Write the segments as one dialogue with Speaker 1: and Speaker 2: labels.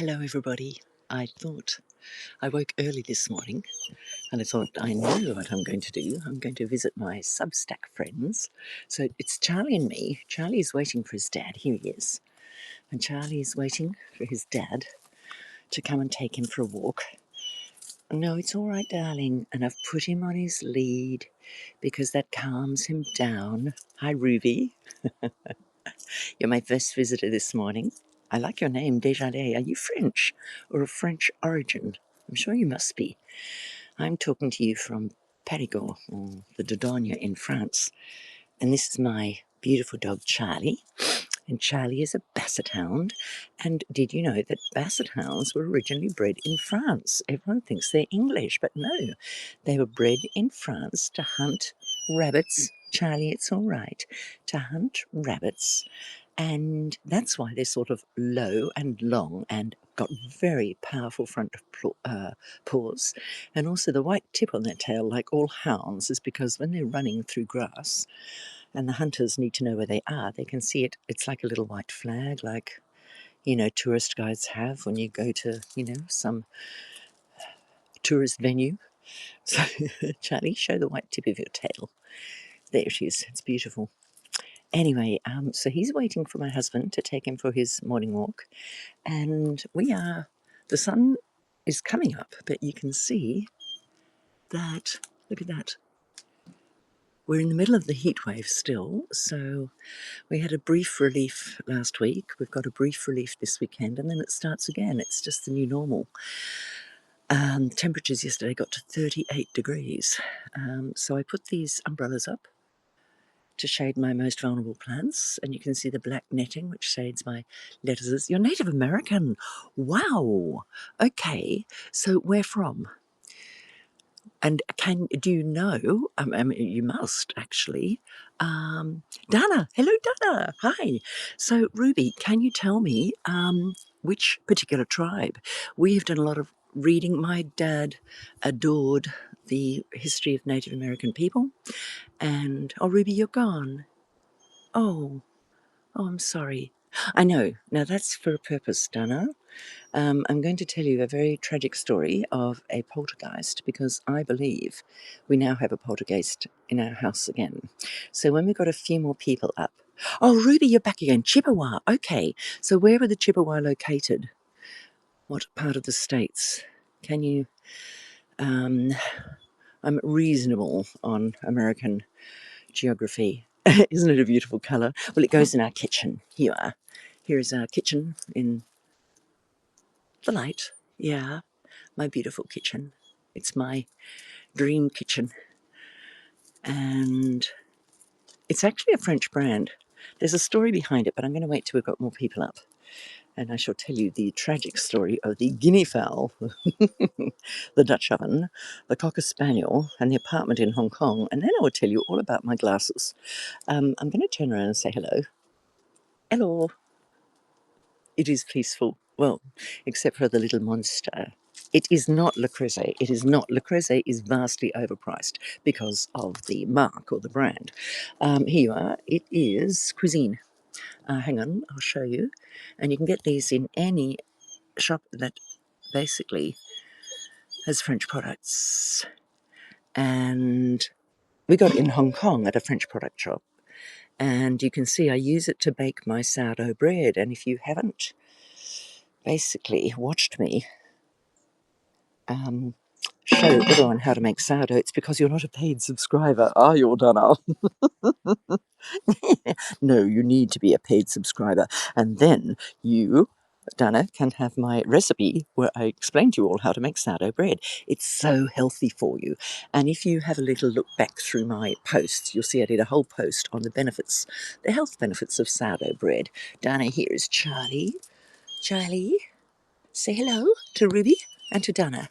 Speaker 1: Hello everybody. I thought I woke early this morning and I thought I know what I'm going to do. I'm going to visit my Substack friends. So it's Charlie and me. Charlie's waiting for his dad. Here he is. And Charlie's waiting for his dad to come and take him for a walk. No, it's all right, darling. And I've put him on his lead because that calms him down. Hi, Ruby. You're my first visitor this morning. I like your name, Desjardins. Are you French or of French origin? I'm sure you must be. I'm talking to you from Périgord, or the Dordogne in France. And this is my beautiful dog, Charlie. And Charlie is a basset hound. And did you know that basset hounds were originally bred in France? Everyone thinks they're English, but no. They were bred in France to hunt rabbits. Charlie, it's all right. To hunt rabbits. And that's why they're sort of low and long and got very powerful front paws. And also the white tip on their tail, like all hounds, is because when they're running through grass and the hunters need to know where they are, they can see it. It's like a little white flag, like, tourist guides have when you go to, some tourist venue. So, Charlie, show the white tip of your tail. There it is. It's beautiful. Anyway, so he's waiting for my husband to take him for his morning walk. And the sun is coming up, but you can see that, look at that. We're in the middle of the heat wave still, so we had a brief relief last week. We've got a brief relief this weekend, and then it starts again. It's just the new normal. Temperatures yesterday got to 38 degrees. So I put these umbrellas up to shade my most vulnerable plants, and you can see the black netting which shades my lettuces. You're Native American. Wow. Okay, so where from? And do you know, I mean, you must actually, Dana, hello Dana, hi. So Ruby, can you tell me which particular tribe? We have done a lot of reading. My dad adored the history of Native American people. And, oh Ruby, you're gone. Oh, I'm sorry. I know. Now that's for a purpose, Dana. I'm going to tell you a very tragic story of a poltergeist because I believe we now have a poltergeist in our house again. So when we got a few more people up. Oh, Ruby, you're back again. Chippewa. Okay. So where were the Chippewa located? What part of the States? Can you... I'm reasonable on American geography. Isn't it a beautiful colour? Well, it goes in our kitchen. Here you are. Here is our kitchen in the light. Yeah, my beautiful kitchen. It's my dream kitchen. And it's actually a French brand. There's a story behind it, but I'm going to wait till we've got more people up. And I shall tell you the tragic story of the guinea fowl, the Dutch oven, the Cocker Spaniel, and the apartment in Hong Kong. And then I will tell you all about my glasses. I'm going to turn around and say hello. Hello. It is peaceful. Well, except for the little monster. It is not Le Creuset. It is not. Le Creuset is vastly overpriced because of the mark or the brand. Here you are. It is Cuisine. Hang on, I'll show you. And you can get these in any shop that basically has French products. And we got it in Hong Kong at a French product shop. And you can see I use it to bake my sourdough bread. And if you haven't basically watched me show everyone how to make sourdough, it's because you're not a paid subscriber, are you, Donna? No, you need to be a paid subscriber. And then you, Dana, can have my recipe where I explain to you all how to make sourdough bread. It's so healthy for you. And if you have a little look back through my posts, you'll see I did a whole post on the benefits, the health benefits of sourdough bread. Dana, here is Charlie. Charlie, say hello to Ruby and to Dana.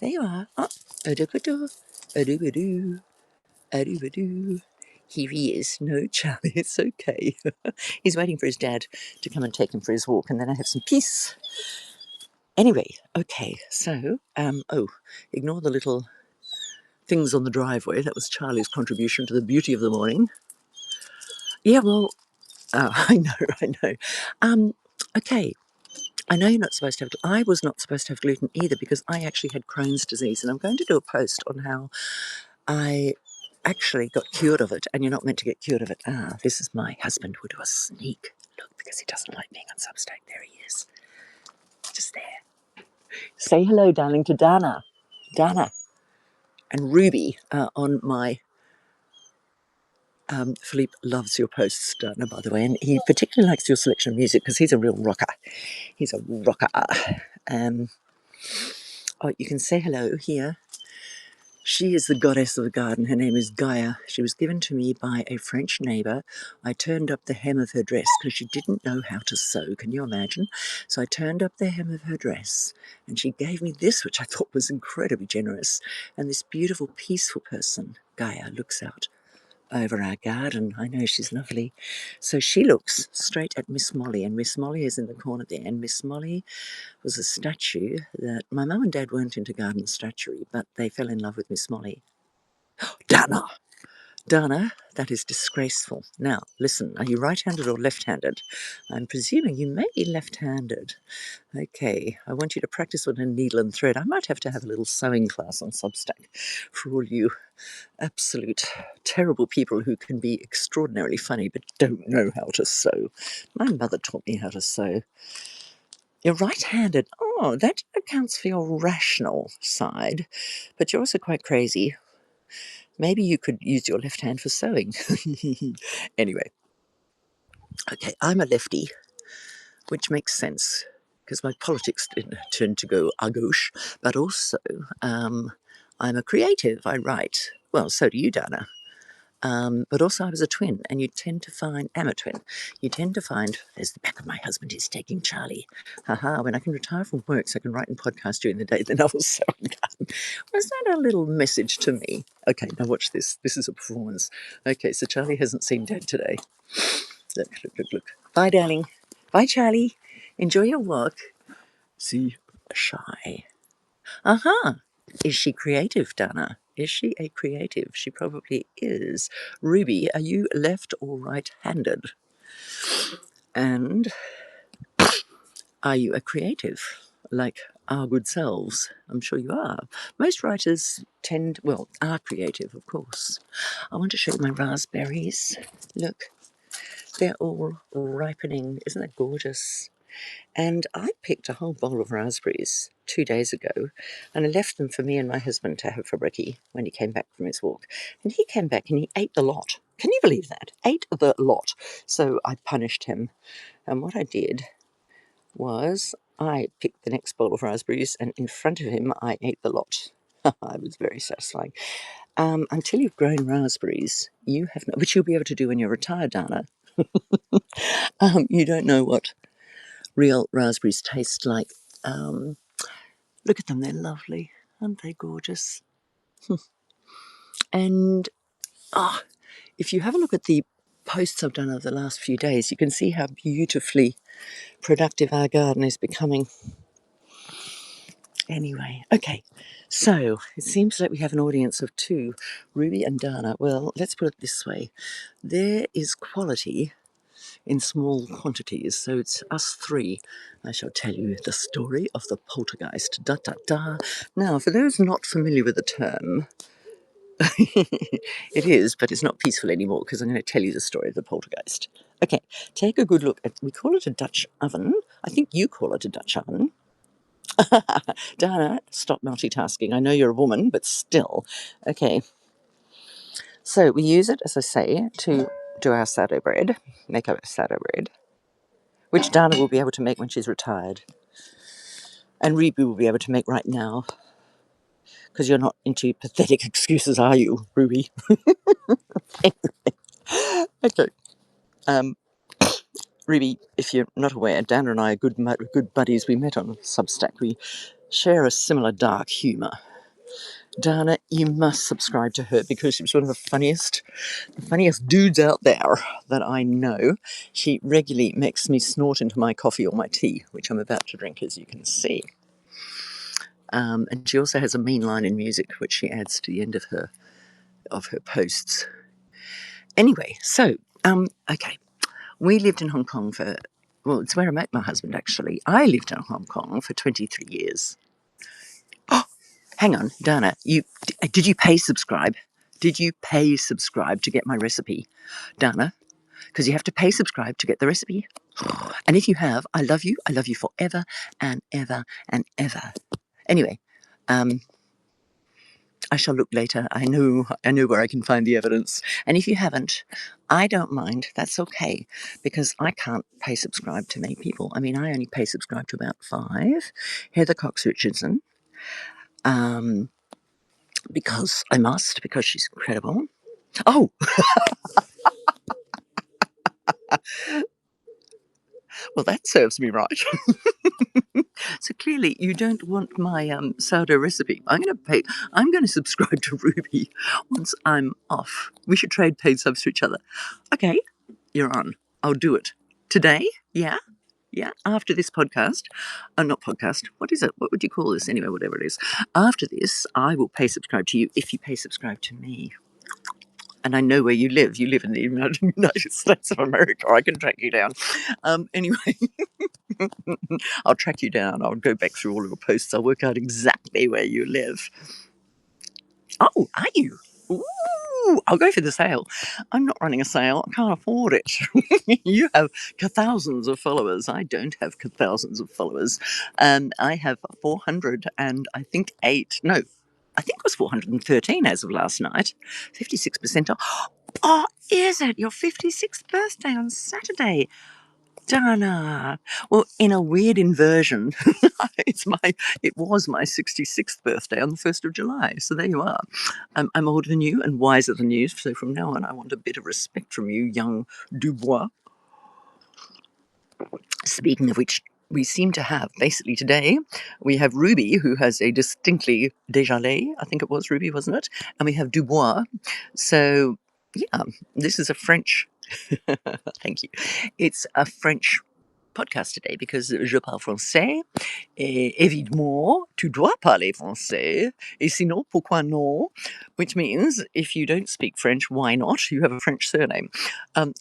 Speaker 1: There you are. Oh, a-do-ba-do, a-do-ba-do, a-do-ba-do. Here he is. No, Charlie, it's okay. He's waiting for his dad to come and take him for his walk, and then I have some peace. Anyway, okay, so, ignore the little things on the driveway. That was Charlie's contribution to the beauty of the morning. Yeah, well, I know. Okay, I know you're not supposed to have. I was not supposed to have gluten either because I actually had Crohn's disease, and I'm going to do a post on how I actually got cured of it, and you're not meant to get cured of it. This is my husband would do a sneak look because he doesn't like being on Substack. There he is, just there. Say hello, darling, to Dana. Dana and Ruby are on my. Philippe loves your posts, Dana, by the way, and he particularly likes your selection of music because he's a real rocker. He's a rocker. Oh, you can say hello here. She is the goddess of the garden. Her name is Gaia. She was given to me by a French neighbour. I turned up the hem of her dress because she didn't know how to sew. Can you imagine? So I turned up the hem of her dress and she gave me this, which I thought was incredibly generous. And this beautiful, peaceful person, Gaia, looks out over our garden. I know she's lovely. So she looks straight at Miss Molly, and Miss Molly is in the corner there. And Miss Molly was a statue that my mum and dad weren't into garden statuary, but they fell in love with Miss Molly. Dana! Dana, that is disgraceful. Now, listen, are you right-handed or left-handed? I'm presuming you may be left-handed. Okay, I want you to practice with a needle and thread. I might have to have a little sewing class on Substack for all you absolute terrible people who can be extraordinarily funny but don't know how to sew. My mother taught me how to sew. You're right-handed. Oh, that accounts for your rational side, but you're also quite crazy. Maybe you could use your left hand for sewing. Anyway, okay, I'm a lefty, which makes sense because my politics tend to go à gauche, but also I'm a creative. I write. Well, so do you, Dana. But also I was a twin, and you tend to find, am a twin, you tend to find, there's the back of my husband, he's taking Charlie. Haha, when I can retire from work so I can write and podcast during the day, then I will sew and garden. Was that a little message to me? Okay, now watch this. This is a performance. Okay, so Charlie hasn't seen Dad today. Look, look, look, look. Bye, darling. Bye, Charlie. Enjoy your walk. See, shy. Aha. Is she creative, Dana? Is she a creative? She probably is. Ruby, are you left or right-handed? And are you a creative, like our good selves? I'm sure you are. Most writers are creative, of course. I want to show you my raspberries. Look, they're all ripening. Isn't that gorgeous? And I picked a whole bowl of raspberries 2 days ago, and I left them for me and my husband to have for brekkie when he came back from his walk. And he came back and he ate the lot. Can you believe that? Ate the lot. So I punished him. And what I did was I picked the next bowl of raspberries, and in front of him I ate the lot. It was very satisfying. Until you've grown raspberries, you have which you'll be able to do when you're retired, Dana. You don't know what real raspberries taste like. Look at them, they're lovely. Aren't they gorgeous? And if you have a look at the posts I've done over the last few days, you can see how beautifully productive our garden is becoming. Anyway, okay, so it seems like we have an audience of two, Ruby and Dana. Well, let's put it this way. There is quality in small quantities, so it's us three. I shall tell you the story of the poltergeist. Da da da. Now, for those not familiar with the term, it is, but it's not peaceful anymore because I'm going to tell you the story of the poltergeist. Okay, take a good look at, we call it a Dutch oven. I think you call it a Dutch oven. Dana, stop multitasking. I know you're a woman, but still. Okay, so we use it, as I say, to do our sourdough bread, make our sourdough bread, which Dana will be able to make when she's retired. And Ruby will be able to make right now. Because you're not into pathetic excuses, are you, Ruby? Okay. Ruby, if you're not aware, Dana and I are good buddies. We met on Substack. We share a similar dark humour. Dana, you must subscribe to her because she was one of the funniest dudes out there that I know. She regularly makes me snort into my coffee or my tea, which I'm about to drink, as you can see. And she also has a mean line in music, which she adds to the end of her posts. Anyway, so, okay. We lived in Hong Kong Well, it's where I met my husband, actually. I lived in Hong Kong for 23 years. Oh, hang on, Dana, did you pay subscribe? Did you pay subscribe to get my recipe? Dana, because you have to pay subscribe to get the recipe. And if you have, I love you. I love you forever and ever and ever. Anyway, I shall look later. I know where I can find the evidence. And if you haven't, I don't mind. That's okay, because I can't pay subscribe to many people. I mean, I only pay subscribe to about 5. Heather Cox Richardson, because I must, because she's incredible. Oh, well, that serves me right. So clearly, you don't want my sourdough recipe. I'm going to subscribe to Ruby once I'm off. We should trade paid subs to each other. Okay, you're on. I'll do it today. Yeah, yeah. After this podcast, not podcast. What is it? What would you call this anyway? Whatever it is. After this, I will pay subscribe to you if you pay subscribe to me. And I know where you live. You live in the United States of America. I can track you down. Anyway, I'll track you down. I'll go back through all of your posts. I'll work out exactly where you live. Oh, are you? Ooh, I'll go for the sale. I'm not running a sale. I can't afford it. You have thousands of followers. I don't have thousands of followers. I have 400 and I think 8. No, I think it was 413 as of last night. 56% off. Oh, is it your 56th birthday on Saturday? Dana. Well, in a weird inversion, it was my 66th birthday on the 1st of July. So there you are. I'm older than you and wiser than you. So from now on, I want a bit of respect from you, young Dubois. Speaking of which, we seem to have, basically today, we have Ruby, who has a distinctly déjeuner. I think it was Ruby, wasn't it? And we have Dubois. So, yeah, this is a French, thank you. It's a French podcast today because je parle français et évidemment tu dois parler français et sinon pourquoi non, which means if you don't speak French, why not? You have a French surname.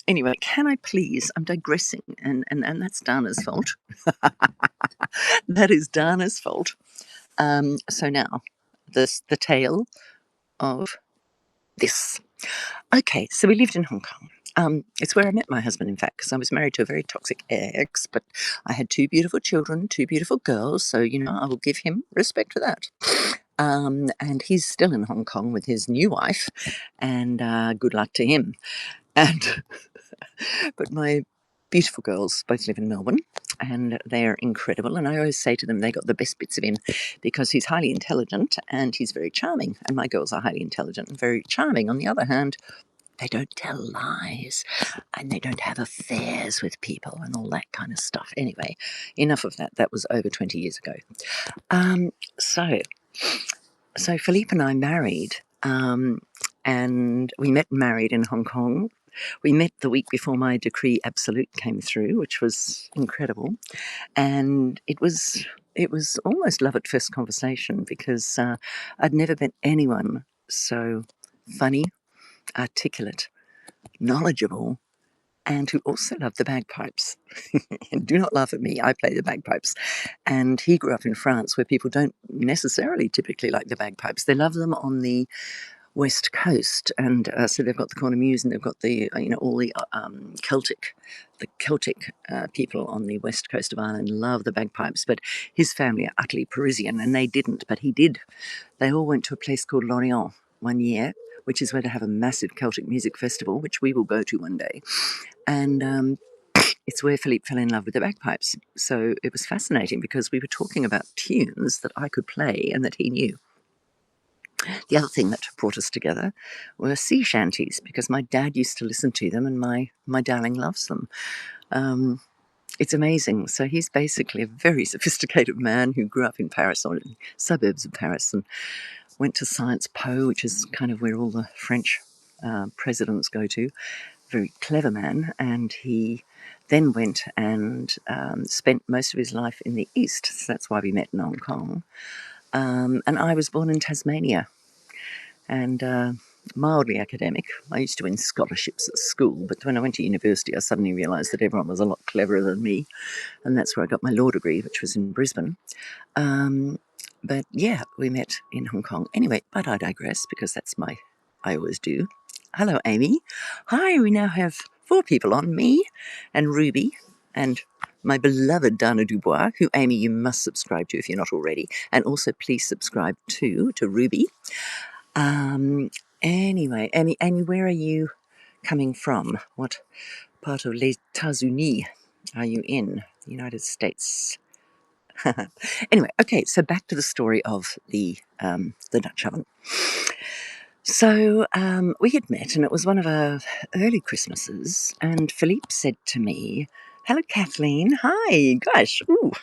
Speaker 1: Anyway, can I please, I'm digressing, and that's Dana's fault. That is Dana's fault. So now the tale of this. Okay, so we lived in Hong Kong. It's where I met my husband, in fact, because I was married to a very toxic ex, but I had 2 beautiful children, 2 beautiful girls, so, I will give him respect for that. And he's still in Hong Kong with his new wife, and good luck to him. And but my beautiful girls both live in Melbourne, and they're incredible. And I always say to them, they got the best bits of him because he's highly intelligent and he's very charming. And my girls are highly intelligent and very charming. On the other hand, they don't tell lies and they don't have affairs with people and all that kind of stuff. Anyway, enough of that. That was over 20 years ago. So Philippe and I married, and we met and married in Hong Kong. We met the week before my decree absolute came through, which was incredible. And it was almost love at first conversation because I'd never met anyone so funny, articulate, knowledgeable, and who also loved the bagpipes. And do not laugh at me, I play the bagpipes. And he grew up in France where people don't necessarily typically like the bagpipes. They love them on the West Coast, and so they've got the cornemuse and they've got the all the Celtic people on the west coast of Ireland love the bagpipes, but his family are utterly Parisian and they didn't, but he did. They all went to a place called Lorient one year, which is where they have a massive Celtic music festival, which we will go to one day, and it's where Philippe fell in love with the bagpipes. So it was fascinating because we were talking about tunes that I could play and that he knew. The other thing that brought us together were sea shanties, because my dad used to listen to them and my darling loves them. It's amazing. So he's basically a very sophisticated man who grew up in Paris or in suburbs of Paris and went to Sciences Po, which is kind of where all the French presidents go to. Very clever man. And he then went and spent most of his life in the East. So that's why we met in Hong Kong. And I was born in Tasmania. And mildly academic. I used to win scholarships at school, but when I went to university, I suddenly realised that everyone was a lot cleverer than me, and that's where I got my law degree, which was in Brisbane. But yeah, we met in Hong Kong. Anyway, but I digress because I always do. Hello, Amy. Hi, we now have 4 people on, me and Ruby and my beloved Dana Dubois, who, Amy, you must subscribe to if you're not already. And also please subscribe to Ruby. Anyway, Amy, where are you coming from? What part of les États-Unis are you in? The United States. Anyway, okay, so back to the story of the Dutch oven. So we had met, and it was one of our early Christmases, and Philippe said to me, "Hello, Kathleen. Hi, gosh, ooh,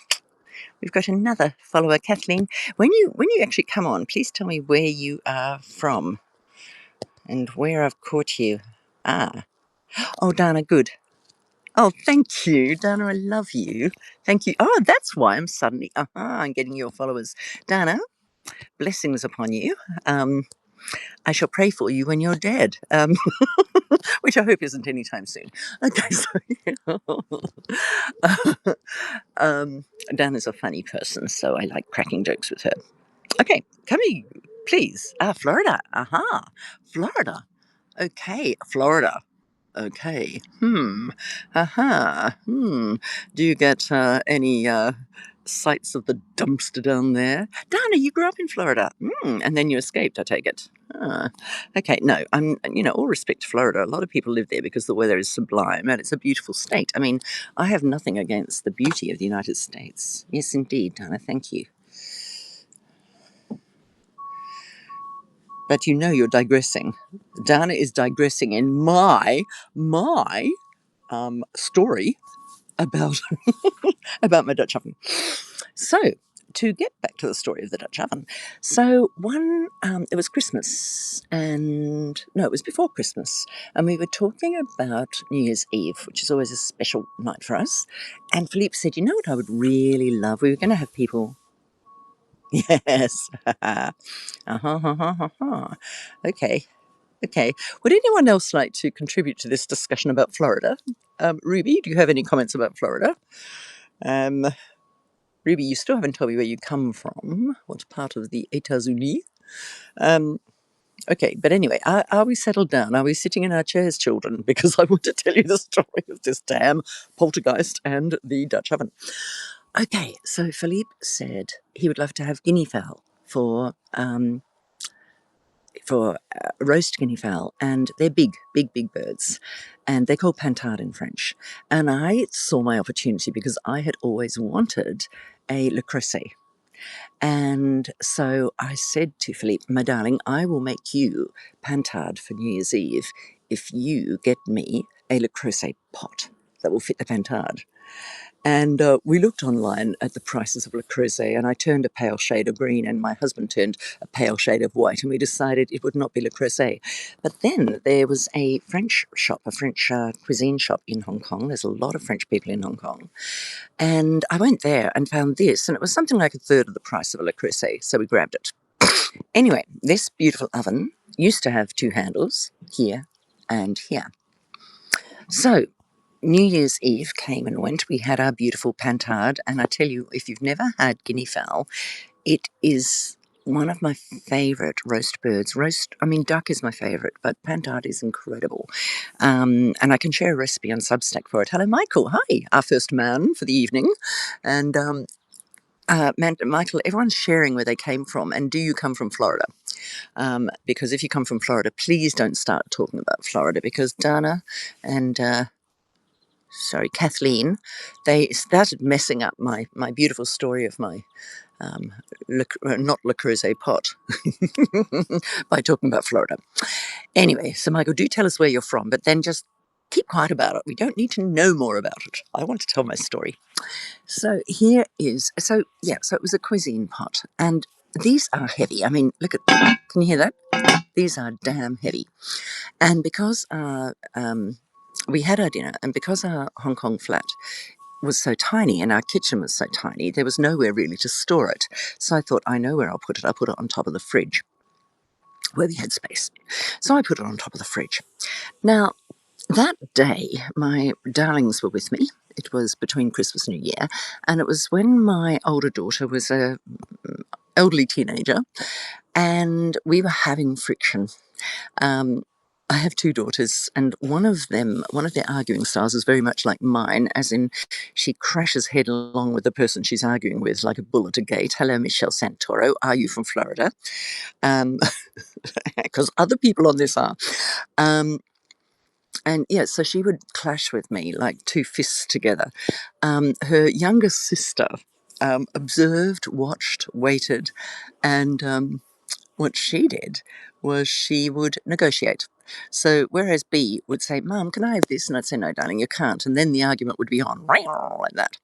Speaker 1: we've got another follower, Kathleen. When you actually come on, please tell me where you are from and where I've caught you. Ah, oh, Dana, good. Oh, thank you, Dana. I love you. Thank you. Oh, that's why I'm suddenly I'm getting your followers, Dana. Blessings upon you. I shall pray for you when you're dead, which I hope isn't anytime soon. Okay, so Dana's a funny person, so I like cracking jokes with her. Okay, come here, please. Florida. Aha, Florida. Okay, Florida. Okay. Aha. Do you get any sights of the dumpster down there? Dana, you grew up in Florida. And then you escaped, I take it. Okay, no, all respect to Florida. A lot of people live there because the weather is sublime and it's a beautiful state. I mean, I have nothing against the beauty of the United States. Yes, indeed, Dana, thank you. But you're digressing. Dana is digressing in my story about about my Dutch oven. So, to get back to the story of the Dutch oven, so it was Christmas, and no, it was before Christmas, and we were talking about New Year's Eve, which is always a special night for us. And Philippe said, "You know what I would really love? We were going to have people." Yes. Okay. Okay. Would anyone else like to contribute to this discussion about Florida? Ruby, do you have any comments about Florida? Um, Ruby, you still haven't told me where you come from. What part of the États-Unis? Okay, but anyway, are we settled down? Are we sitting in our chairs, children? Because I want to tell you the story of this damn poltergeist and the Dutch oven. Okay, so Philippe said he would love to have guinea fowl for roast guinea fowl, and they're big birds, and they're called pintade in French. And I saw my opportunity because I had always wanted a le creuset. And so I said to Philippe, "My darling, I will make you pintade for New Year's Eve if you get me a le creuset pot that will fit the pintade." And we looked online at the prices of Le Creuset, and I turned a pale shade of green, and my husband turned a pale shade of white, and we decided it would not be Le Creuset. But then there was a French shop, a French cuisine shop in Hong Kong. There's a lot of French people in Hong Kong. And I went there and found this, and it was something like a third of the price of a Le Creuset, so we grabbed it. Anyway, this beautiful oven used to have 2 handles, here and here. So New Year's Eve came and went. We had our beautiful pintade, and I tell you, if you've never had guinea fowl, it is one of my favourite roast birds. Duck is my favourite, but pintade is incredible. And I can share a recipe on Substack for it. Hello, Michael. Hi, our first man for the evening. And Michael, everyone's sharing where they came from, and do you come from Florida? Because if you come from Florida, please don't start talking about Florida, because Dana and Kathleen, they started messing up my beautiful story of my not Le Creuset pot by talking about Florida. Anyway, so Michael, do tell us where you're from, but then just keep quiet about it. We don't need to know more about it. I want to tell my story. So it was a cuisine pot, and these are heavy. I mean, look at, can you hear that? These are damn heavy. And because we had our dinner, and because our Hong Kong flat was so tiny and our kitchen was so tiny, there was nowhere really to store it. So I thought, I know where I'll put it. I'll put it on top of the fridge. where we had space. So I put it on top of the fridge. Now, that day, my darlings were with me. It was between Christmas and New Year, and it was when my older daughter was a elderly teenager, and we were having friction. I have two daughters, and one of their arguing styles is very much like mine, as in she crashes headlong with the person she's arguing with like a bull at a gate. Hello, Michelle Santoro. Are you from Florida? Because other people on this are. And yeah, so she would clash with me like two fists together. Her younger sister observed, watched, waited, and what she did was she would negotiate. So whereas B would say, "Mum, can I have this?" and I'd say, "No, darling, you can't," and then the argument would be on like that.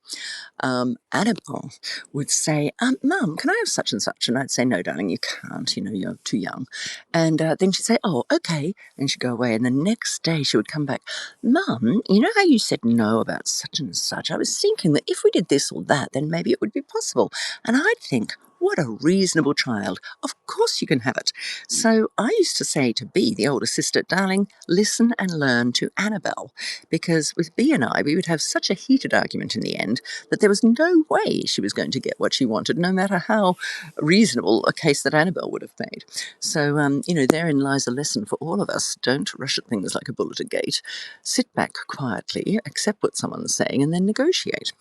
Speaker 1: Annabelle would say, "Mum, can I have such and such?" And I'd say, "No, darling, you can't. You know, you're too young." And then she'd say, "Oh, okay," and she'd go away. And the next day she would come back, "Mum, you know how you said no about such and such? I was thinking that if we did this or that, then maybe it would be possible." And I'd think, what a reasonable child. Of course you can have it. So I used to say to B, the older sister, "Darling, listen and learn to Annabelle." Because with B and I, we would have such a heated argument in the end that there was no way she was going to get what she wanted, no matter how reasonable a case that Annabelle would have made. So, therein lies a lesson for all of us. Don't rush at things like a bull at a gate. Sit back quietly, accept what someone's saying, and then negotiate.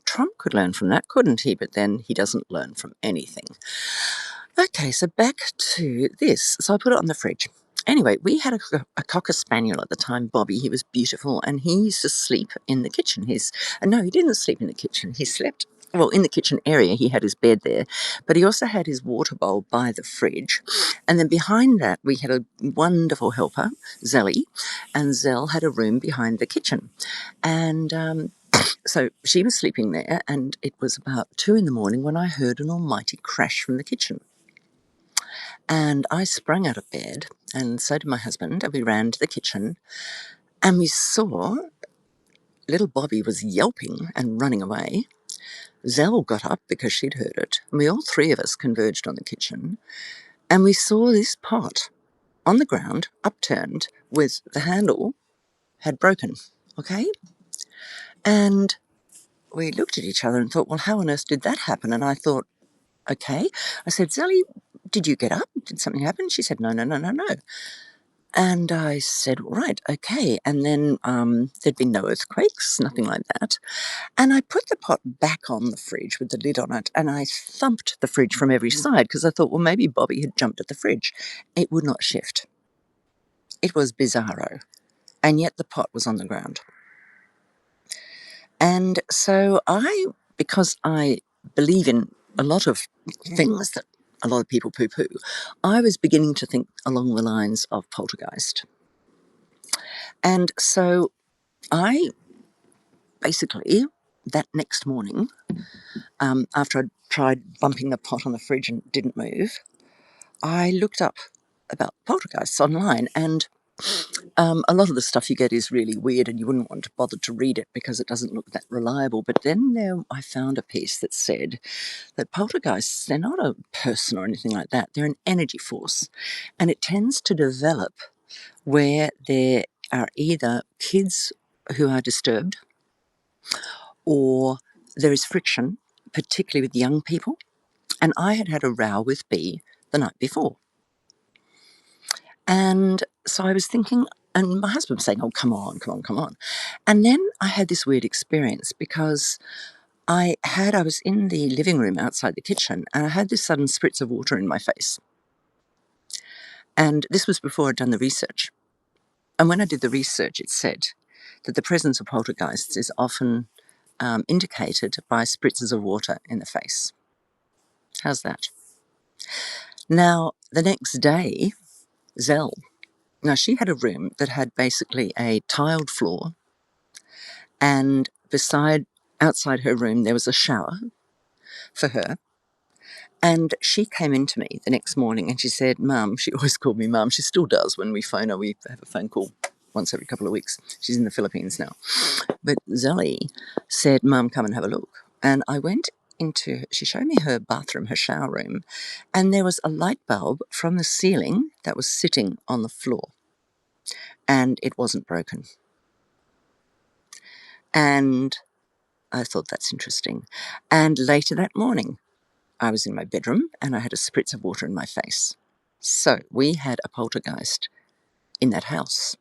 Speaker 1: Trump could learn from that, couldn't he? But then he doesn't learn from anything. Okay, so back to this. So I put it on the fridge. Anyway, we had a cocker spaniel at the time, Bobby. He was beautiful, and he used to sleep in the kitchen. No, he didn't sleep in the kitchen. He slept, well, in the kitchen area. He had his bed there, but he also had his water bowl by the fridge. And then behind that, we had a wonderful helper, Zelly, and Zell had a room behind the kitchen. And so she was sleeping there, and it was about 2 in the morning when I heard an almighty crash from the kitchen. And I sprang out of bed, and so did my husband, and we ran to the kitchen, and we saw little Bobby was yelping and running away. Zell got up because she'd heard it, and we all three of us converged on the kitchen, and we saw this pot on the ground, upturned, with the handle had broken, okay? And we looked at each other and thought, well, how on earth did that happen? And I thought, okay. I said, "Zelly, did you get up? Did something happen?" She said, "No, no, no, no, no." And I said, "Right, okay." And then there'd been no earthquakes, nothing like that. And I put the pot back on the fridge with the lid on it, and I thumped the fridge from every side because I thought, well, maybe Bobby had jumped at the fridge. It would not shift. It was bizarro. And yet the pot was on the ground. And so because I believe in a lot of things that a lot of people poo-poo, I was beginning to think along the lines of poltergeist. And so I basically, that next morning, after I'd tried bumping the pot on the fridge and it didn't move, I looked up about poltergeists online, and a lot of the stuff you get is really weird and you wouldn't want to bother to read it because it doesn't look that reliable. But then I found a piece that said that poltergeists, they're not a person or anything like that. They're an energy force. And it tends to develop where there are either kids who are disturbed or there is friction, particularly with young people. And I had had a row with B the night before. And so I was thinking, and my husband was saying, "Oh, come on, come on, come on." And then I had this weird experience because I was in the living room outside the kitchen, and I had this sudden spritz of water in my face. And this was before I'd done the research. And when I did the research, it said that the presence of poltergeists is often indicated by spritzes of water in the face. How's that? Now, the next day, Zell. Now, she had a room that had basically a tiled floor, and outside her room, there was a shower for her. And she came into me the next morning and she said, "Mum," she always called me Mum. She still does when we phone her. We have a phone call once every couple of weeks. She's in the Philippines now. But Zelly said, "Mum, come and have a look." And I went she showed me her bathroom, her shower room, and there was a light bulb from the ceiling that was sitting on the floor, and it wasn't broken. And I thought, that's interesting. And later that morning, I was in my bedroom and I had a spritz of water in my face. So we had a poltergeist in that house,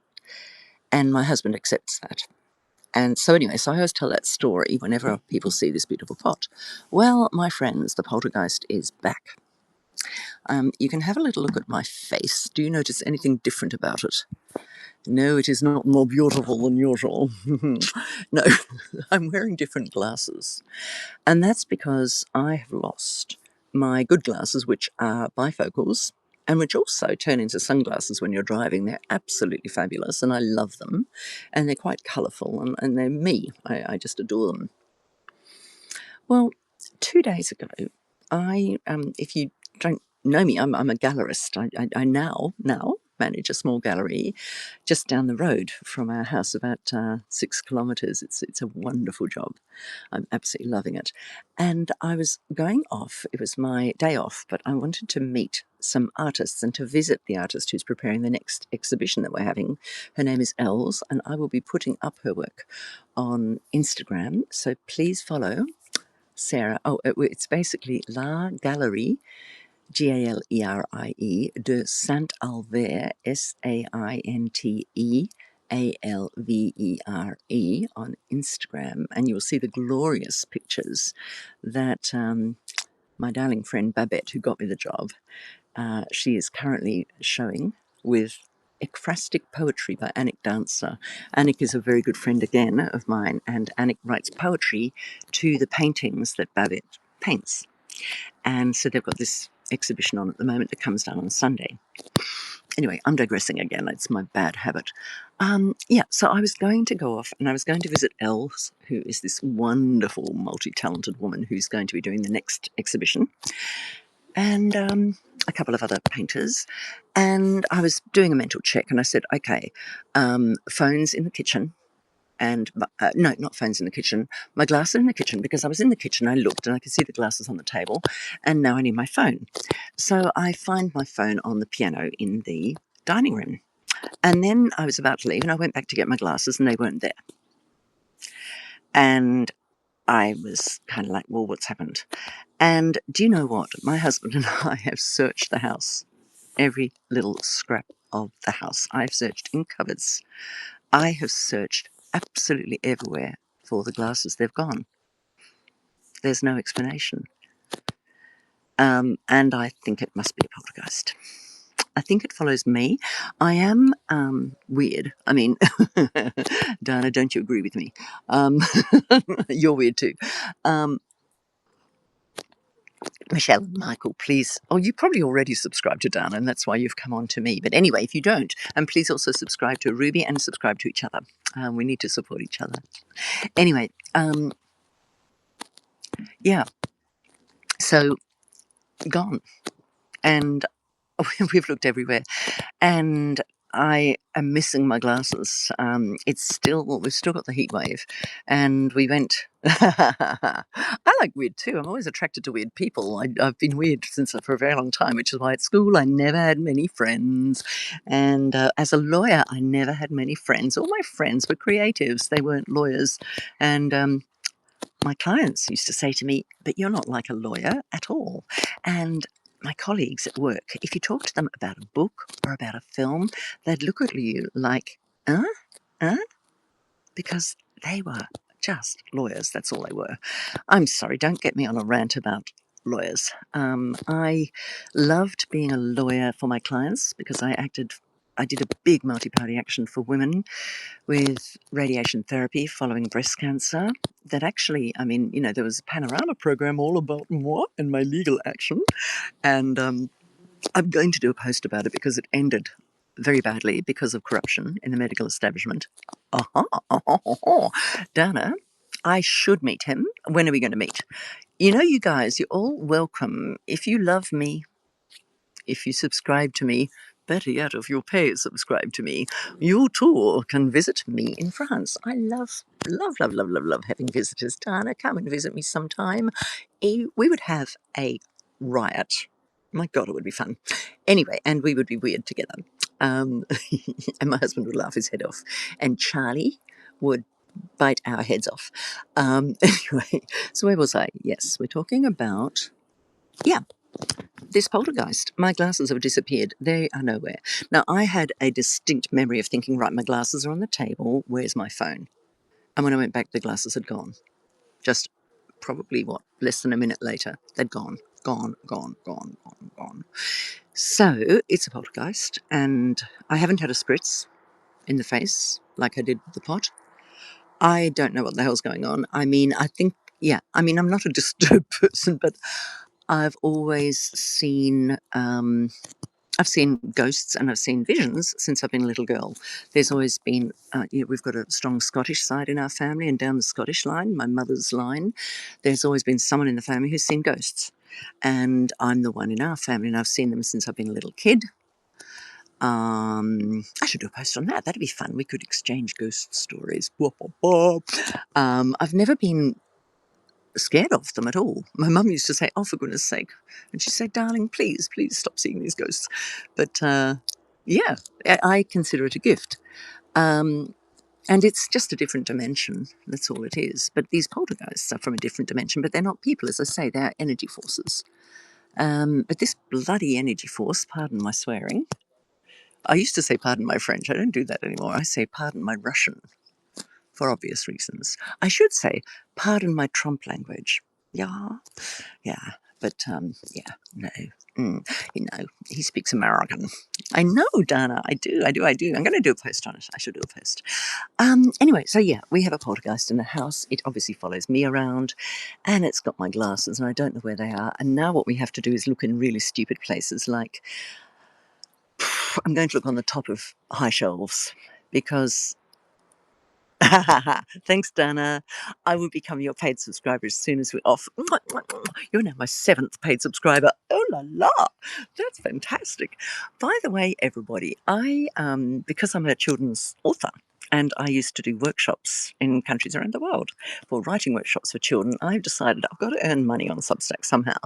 Speaker 1: and my husband accepts that. And so anyway, so I always tell that story whenever people see this beautiful pot. Well, my friends, the poltergeist is back. You can have a little look at my face. Do you notice anything different about it? No, it is not more beautiful than usual. No, I'm wearing different glasses. And that's because I have lost my good glasses, which are bifocals, and which also turn into sunglasses when you're driving. They're absolutely fabulous, and I love them. And they're quite colourful, and they're me. I just adore them. Well, 2 days ago, if you don't know me, I'm a gallerist. I now manage a small gallery just down the road from our house, about 6 kilometres. It's a wonderful job. I'm absolutely loving it. And I was going off. It was my day off, but I wanted to meet some artists and to visit the artist who's preparing the next exhibition that we're having. Her name is Els, and I will be putting up her work on Instagram. So please follow Sarah. Oh, it's basically La Galerie, Galerie de Saint-Alvere, Saintealvere, on Instagram, and you will see the glorious pictures that my darling friend Babette, who got me the job, she is currently showing, with ekphrastic poetry by Annick Dancer. Annick is a very good friend again of mine, and Annick writes poetry to the paintings that Babette paints. And so they've got this exhibition on at the moment that comes down on Sunday. Anyway, I'm digressing again. It's my bad habit. So I was going to go off and I was going to visit Els, who is this wonderful, multi-talented woman who's going to be doing the next exhibition, and a couple of other painters. And I was doing a mental check and I said, okay, phones in the kitchen. And no, not phones in the kitchen. My glasses in the kitchen, because I was in the kitchen. I looked and I could see the glasses on the table, and now I need my phone. So I find my phone on the piano in the dining room. And then I was about to leave, and I went back to get my glasses, and they weren't there. And I was kind of like, well, what's happened? And do you know what? My husband and I have searched the house, every little scrap of the house. I've searched in cupboards. I have searched absolutely everywhere for the glasses. They've gone. There's no explanation. And I think it must be a poltergeist. I think it follows me. I am weird. I mean, Dana, don't you agree with me? You're weird too. Michelle and Michael, please. Oh, you probably already subscribe to Dana, and that's why you've come on to me. But anyway, if you don't, and please also subscribe to Ruby and subscribe to each other. We need to support each other. Anyway, yeah. So gone, and we've looked everywhere, and I am missing my glasses. We've still got the heat wave, and we went. I like weird too. I'm always attracted to weird people. I've been weird for a very long time, which is why at school I never had many friends, and as a lawyer I never had many friends. All my friends were creatives; they weren't lawyers, and my clients used to say to me, "But you're not like a lawyer at all," and my colleagues at work, if you talk to them about a book or about a film, they'd look at you like, because they were just lawyers. That's all they were. I'm sorry, don't get me on a rant about lawyers. I loved being a lawyer for my clients because I did a big multi-party action for women with radiation therapy following breast cancer. That actually, there was a panorama program all about moi and my legal action. And I'm going to do a post about it because it ended very badly because of corruption in the medical establishment. Dana, I should meet him. When are we going to meet? You guys, you're all welcome. If you love me, if you subscribe to me, better yet, if you pay subscribe to me, you too can visit me in France. I love having visitors. Dana, come and visit me sometime. We would have a riot. My God, it would be fun. Anyway, and we would be weird together. Um, and my husband would laugh his head off. And Charlie would bite our heads off. Anyway, so where was I? Yes, we're talking about, yeah, this poltergeist. My glasses have disappeared. They are nowhere. Now, I had a distinct memory of thinking, right, my glasses are on the table. Where's my phone? And when I went back, the glasses had gone. Just probably, what, less than a minute later, they'd gone. Gone. So it's a poltergeist, and I haven't had a spritz in the face like I did the pot. I don't know what the hell's going on. I mean, I think, yeah, I mean, I'm not a disturbed person, but I've always seen, I've seen ghosts and I've seen visions since I've been a little girl. There's always been, we've got a strong Scottish side in our family, and down the Scottish line, my mother's line, there's always been someone in the family who's seen ghosts. And I'm the one in our family, and I've seen them since I've been a little kid. I should do a post on that. That'd be fun. We could exchange ghost stories. I've never been scared of them at all. My mum used to say, "Oh, for goodness sake," and she'd say, "Darling, please stop seeing these ghosts." But yeah, I consider it a gift. And it's just a different dimension. That's all it is. But these poltergeists are from a different dimension, but they're not people. As I say, they're energy forces. But this bloody energy force, pardon my swearing, I used to say pardon my French. I don't do that anymore. I say pardon my Russian for obvious reasons. I should say pardon my Trump language. Yeah. But yeah, no. He speaks American. I know, Dana. I do. I'm going to do a post on it. I should do a post. Anyway, so yeah, we have a poltergeist in the house. It obviously follows me around, and it's got my glasses, and I don't know where they are. And now what we have to do is look in really stupid places, like I'm going to look on the top of high shelves because. Thanks, Dana. I will become your paid subscriber as soon as we're off. You're now my 7th paid subscriber. Oh la la, that's fantastic. By the way, everybody, I because I'm a children's author, and I used to do workshops in countries around the world for writing workshops for children, I've decided I've got to earn money on Substack somehow.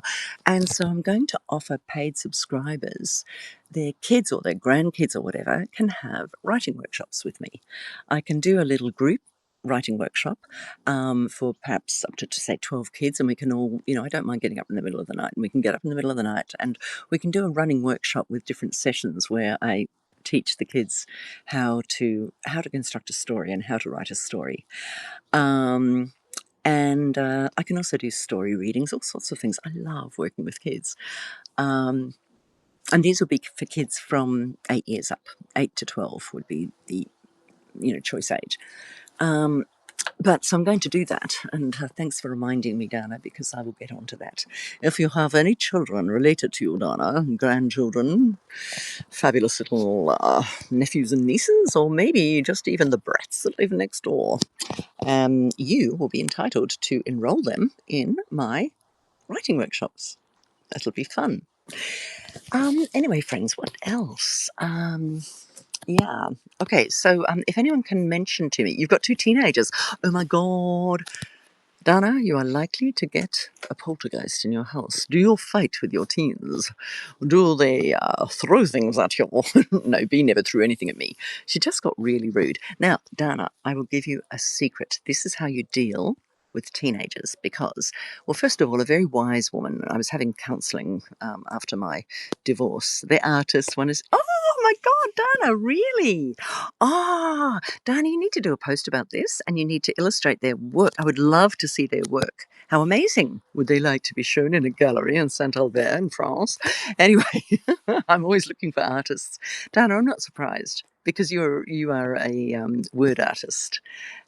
Speaker 1: And so I'm going to offer paid subscribers, their kids or their grandkids or whatever, can have writing workshops with me. I can do a little group writing workshop for perhaps up to say 12 kids, and we can all, I don't mind getting up in the middle of the night, and we can get up in the middle of the night and we can do a running workshop with different sessions where I teach the kids how to construct a story and how to write a story. And I can also do story readings, all sorts of things. I love working with kids. And these will be for kids from 8 years up. 8 to 12 would be the choice age. But so I'm going to do that, and thanks for reminding me, Dana, because I will get on to that. If you have any children related to you, Dana, grandchildren, fabulous little nephews and nieces, or maybe just even the brats that live next door, you will be entitled to enroll them in my writing workshops. That'll be fun. Anyway, friends, what else? Yeah. Okay, so if anyone can mention to me, you've got 2 teenagers. Oh my God. Dana, you are likely to get a poltergeist in your house. Do you fight with your teens? Do they throw things at you? No, B never threw anything at me. She just got really rude. Now, Dana, I will give you a secret. This is how you deal with teenagers because, well, first of all, a very wise woman, I was having counselling after my divorce. The artist one is, oh my God, Dana, really? Ah, Dana, you need to do a post about this and you need to illustrate their work. I would love to see their work. How amazing. Would they like to be shown in a gallery in Saint Albert in France? Anyway, I'm always looking for artists. Dana, I'm not surprised because you are a word artist.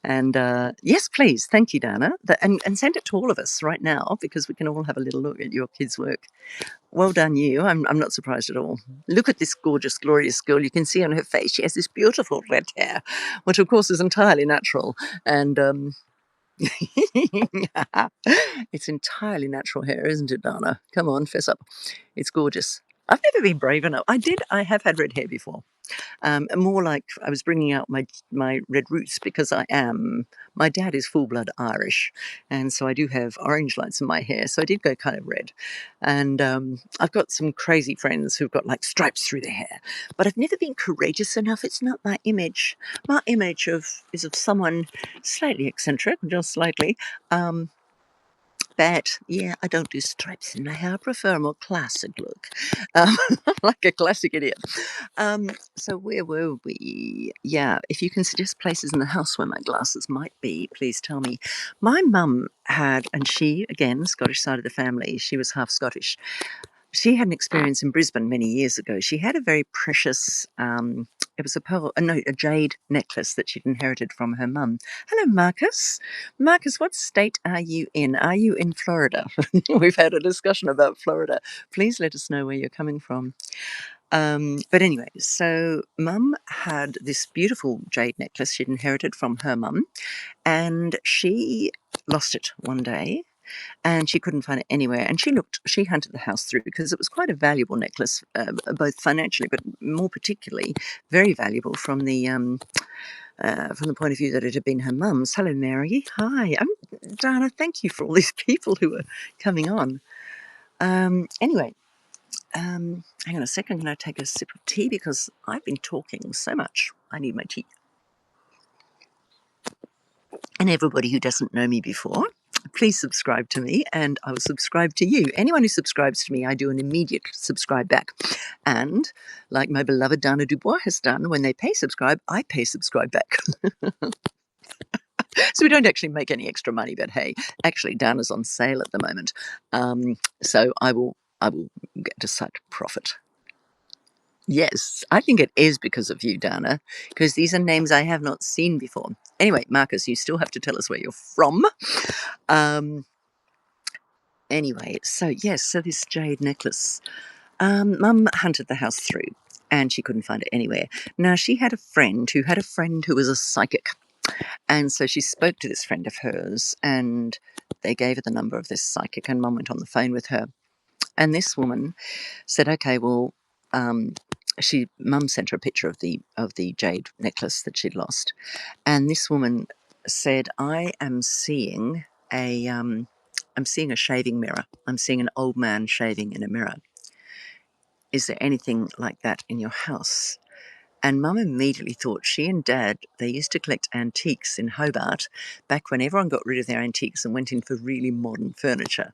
Speaker 1: And yes, please. Thank you, Dana. And send it to all of us right now because we can all have a little look at your kids' work. Well done, you. I'm not surprised at all. Look at this gorgeous, glorious girl. You can see on her face she has this beautiful red hair, which of course is entirely natural. And it's entirely natural hair, isn't it, Dana? Come on, fess up. It's gorgeous. I've never been brave enough. I have had red hair before. More like I was bringing out my red roots because my dad is full blood Irish, and so I do have orange lights in my hair. So I did go kind of red, and I've got some crazy friends who've got like stripes through their hair, but I've never been courageous enough. It's not my image. My image is of someone slightly eccentric, just slightly. Um, but yeah, I don't do stripes in my hair. I prefer a more classic look, um, like a classic idiot. So where were we? Yeah, if you can suggest places in the house where my glasses might be, please tell me. My mum had, and she, again, Scottish side of the family, she was half Scottish. She had an experience in Brisbane many years ago. She had a very precious, it was a pearl, no, a jade necklace that she'd inherited from her mum. Hello, Marcus. Marcus, what state are you in? Are you in Florida? We've had a discussion about Florida. Please let us know where you're coming from. But anyway, so mum had this beautiful jade necklace she'd inherited from her mum, and she lost it one day and she couldn't find it anywhere. And she hunted the house through because it was quite a valuable necklace, both financially, but more particularly very valuable from the point of view that it had been her mum's. Hello, Mary. Hi. Dana, thank you for all these people who are coming on. Anyway, hang on a second. I'm going to take a sip of tea because I've been talking so much. I need my tea. And everybody who doesn't know me before, please subscribe to me and I will subscribe to you. Anyone who subscribes to me, I do an immediate subscribe back. And like my beloved Dana Dubois has done, when they pay subscribe, I pay subscribe back. So we don't actually make any extra money, but hey, actually Dana's on sale at the moment. So I will get a side profit. Yes, I think it is because of you, Dana, because these are names I have not seen before. Anyway, Marcus, you still have to tell us where you're from. Anyway, so yes, so this jade necklace. Mum hunted the house through and she couldn't find it anywhere. Now, she had a friend who was a psychic. And so she spoke to this friend of hers and they gave her the number of this psychic and Mum went on the phone with her. And this woman said, okay, well, Mum sent her a picture of the jade necklace that she'd lost. And this woman said, I am seeing I'm seeing a shaving mirror. I'm seeing an old man shaving in a mirror. Is there anything like that in your house? And Mum immediately thought she and Dad, they used to collect antiques in Hobart back when everyone got rid of their antiques and went in for really modern furniture,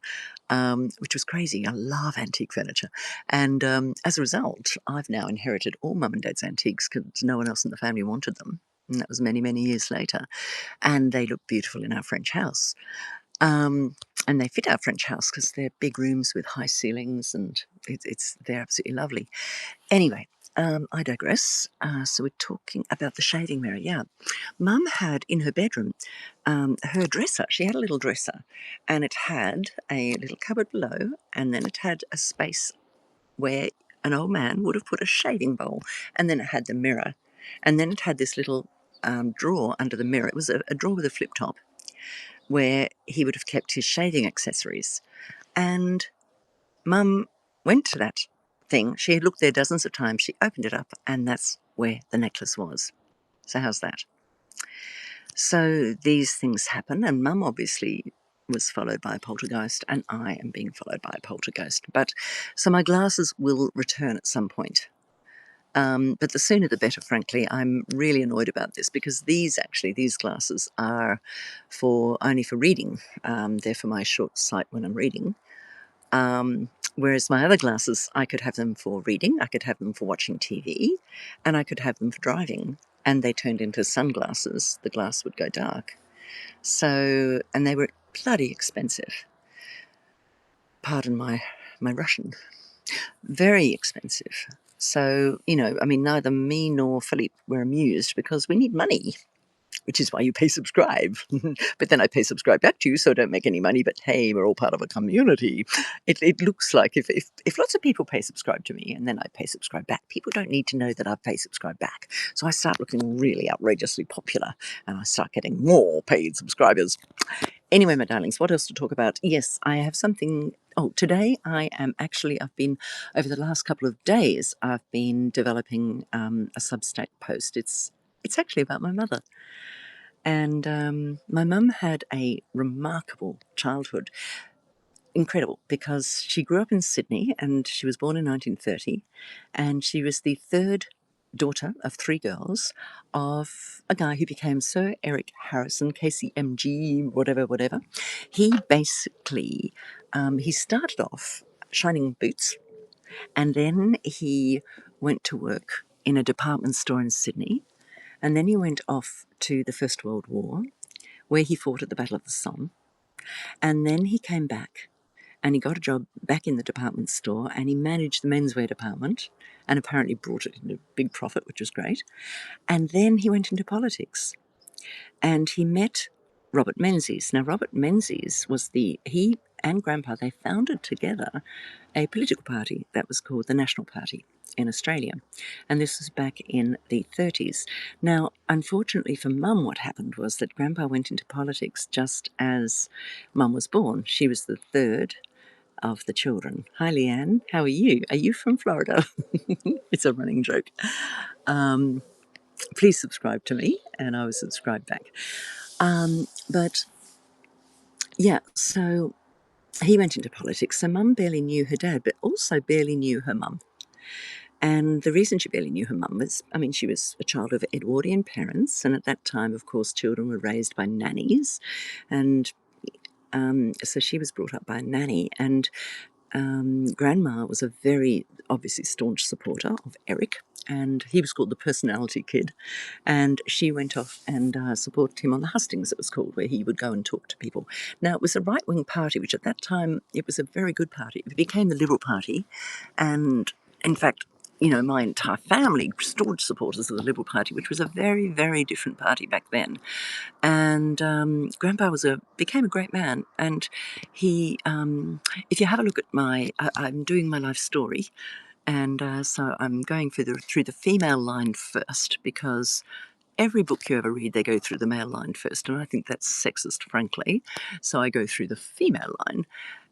Speaker 1: which was crazy. I love antique furniture. And as a result, I've now inherited all Mum and Dad's antiques because no one else in the family wanted them. And that was many, many years later. And they look beautiful in our French house. And they fit our French house because they're big rooms with high ceilings and they're absolutely lovely. Anyway, I digress. So we're talking about the shaving mirror. Yeah. Mum had in her bedroom her dresser. She had a little dresser and it had a little cupboard below and then it had a space where an old man would have put a shaving bowl and then it had the mirror and then it had this little drawer under the mirror. It was a drawer with a flip top where he would have kept his shaving accessories. And Mum went to that thing. She had looked there dozens of times. She opened it up, and that's where the necklace was. So how's that? So these things happen, and Mum obviously was followed by a poltergeist, and I am being followed by a poltergeist. So my glasses will return at some point. But the sooner the better, frankly. I'm really annoyed about this because these glasses are only for reading. They're for my short sight when I'm reading. Whereas my other glasses, I could have them for reading, I could have them for watching TV, and I could have them for driving. And they turned into sunglasses. The glass would go dark. So, and they were bloody expensive. Pardon my Russian. Very expensive. So, neither me nor Philippe were amused because we need money, which is why you pay subscribe. But then I pay subscribe back to you, so I don't make any money. But hey, we're all part of a community. It looks like if lots of people pay subscribe to me and then I pay subscribe back, people don't need to know that I've paid subscribe back. So I start looking really outrageously popular and I start getting more paid subscribers. Anyway, my darlings, what else to talk about? Yes, I have something. Oh, today I've been, over the last couple of days, I've been developing a Substack post. It's actually about my mother. And my mum had a remarkable childhood. Incredible, because she grew up in Sydney and she was born in 1930, and she was the third daughter of three girls of a guy who became Sir Eric Harrison, KCMG, whatever, whatever. He basically, he started off shining boots, and then he went to work in a department store in Sydney, and then he went off to the First World War, where he fought at the Battle of the Somme, and then he came back and he got a job back in the department store, and he managed the menswear department and apparently brought it into big profit, which was great. And then he went into politics, and he met Robert Menzies. Now, Robert Menzies was he and Grandpa, they founded together a political party that was called the National Party in Australia. And this was back in the 30s. Now, unfortunately for Mum, what happened was that Grandpa went into politics just as Mum was born. She was the third of the children. Hi, Leanne. How are you? Are you from Florida? It's a running joke. Please subscribe to me, and I will subscribe back. But yeah, so he went into politics. So Mum barely knew her dad, but also barely knew her mum. And the reason she barely knew her mum was, I mean, she was a child of Edwardian parents, and at that time, of course, children were raised by nannies, and so she was brought up by a nanny. And Grandma was a very obviously staunch supporter of Eric, and he was called the personality kid. And she went off and supported him on the hustings, it was called, where he would go and talk to people. Now, it was a right-wing party, which at that time, it was a very good party. It became the Liberal Party, and in fact, you know, my entire family, staunch supporters of the Liberal Party, which was a very, very different party back then. And Grandpa became a great man. And he, if you have a look at I'm doing my life story, and so I'm going through the female line first, because every book you ever read, they go through the male line first, and I think that's sexist, frankly. So I go through the female line,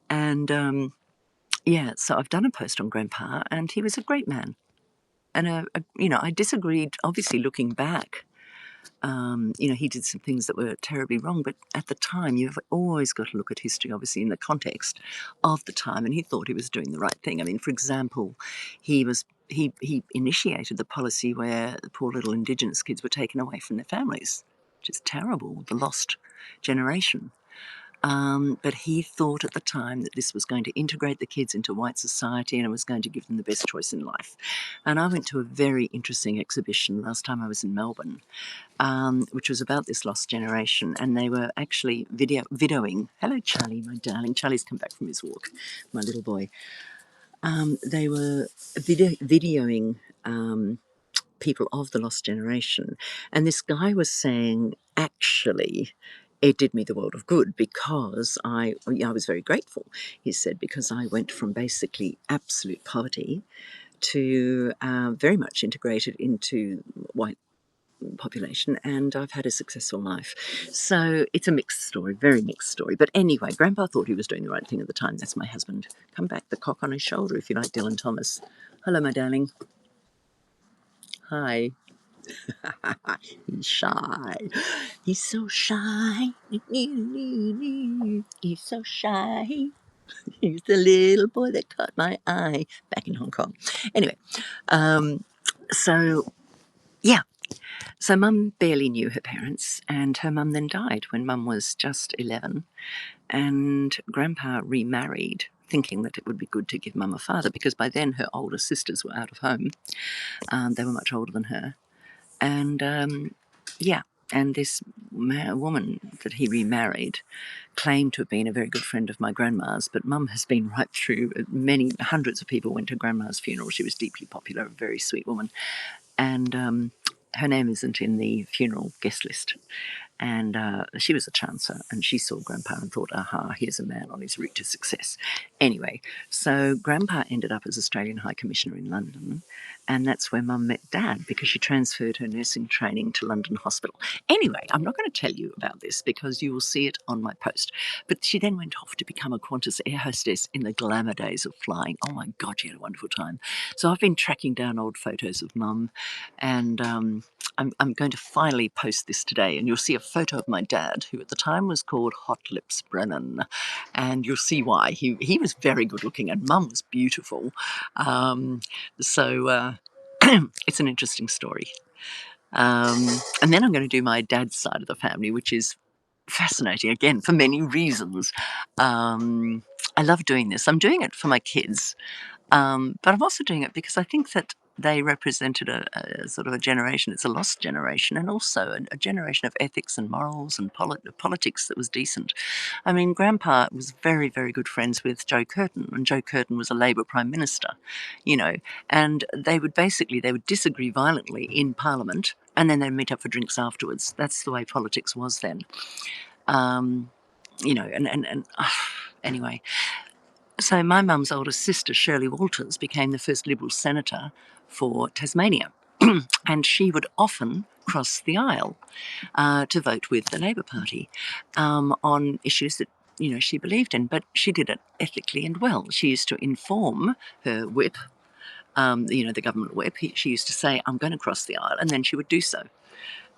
Speaker 1: and yeah, so I've done a post on Grandpa, and he was a great man. And you know, I disagreed, obviously, looking back. You know, he did some things that were terribly wrong, but at the time, you've always got to look at history, obviously, in the context of the time, and he thought he was doing the right thing. I mean, for example, he initiated the policy where the poor little Indigenous kids were taken away from their families, which is terrible, the lost generation. But he thought at the time that this was going to integrate the kids into white society, and it was going to give them the best choice in life. And I went to a very interesting exhibition last time I was in Melbourne, which was about this lost generation, and they were actually videoing. Hello, Charlie, my darling. Charlie's come back from his walk, my little boy. They were videoing people of the lost generation, and this guy was saying, actually, it did me the world of good, because I was very grateful. He said, because I went from basically absolute poverty to very much integrated into white population, and I've had a successful life. So it's a mixed story, very mixed story. But anyway, Grandpa thought he was doing the right thing at the time. That's my husband. Come back, the cock on his shoulder, if you like, Dylan Thomas. Hello, my darling. Hi. He's shy. He's so shy. He's so shy. He's the little boy that caught my eye back in Hong Kong. Anyway, so yeah. So Mum barely knew her parents, and her mum then died when Mum was just 11. And Grandpa remarried, thinking that it would be good to give Mum a father, because by then her older sisters were out of home. They were much older than her. And yeah, and this woman that he remarried claimed to have been a very good friend of my grandma's, but Mum has been right through. Many hundreds of people went to Grandma's funeral. She was deeply popular, a very sweet woman. And her name isn't in the funeral guest list. And she was a chancer, and she saw Grandpa and thought, aha, here's a man on his route to success. Anyway, so Grandpa ended up as Australian High Commissioner in London, And that's where Mum met Dad, because she transferred her nursing training to London Hospital. Anyway, I'm not going to tell you about this because you will see it on my post. But she then went off to become a Qantas air hostess in the glamour days of flying. Oh my God, she had a wonderful time. So I've been tracking down old photos of Mum, and I'm going to finally post this today, and you'll see a photo of my dad, who at the time was called Hot Lips Brennan, and you'll see why. He was very good looking, and Mum was beautiful. So it's an interesting story. And then I'm going to do my dad's side of the family, which is fascinating, again, for many reasons. I love doing this. I'm doing it for my kids, but I'm also doing it because I think that they represented a sort of a generation. It's a lost generation, and also a generation of ethics and morals and politics that was decent. I mean, Grandpa was very, very good friends with Joe Curtin, and Joe Curtin was a Labor Prime Minister, you know, and they would disagree violently in Parliament, and then they'd meet up for drinks afterwards. That's the way politics was then. Anyway. So my mum's oldest sister, Shirley Walters, became the first Liberal senator for Tasmania. And she would often cross the aisle to vote with the Labor Party on issues that she believed in, but she did it ethically and well. She used to inform her whip, the government whip. She used to say, "I'm going to cross the aisle," and then she would do so.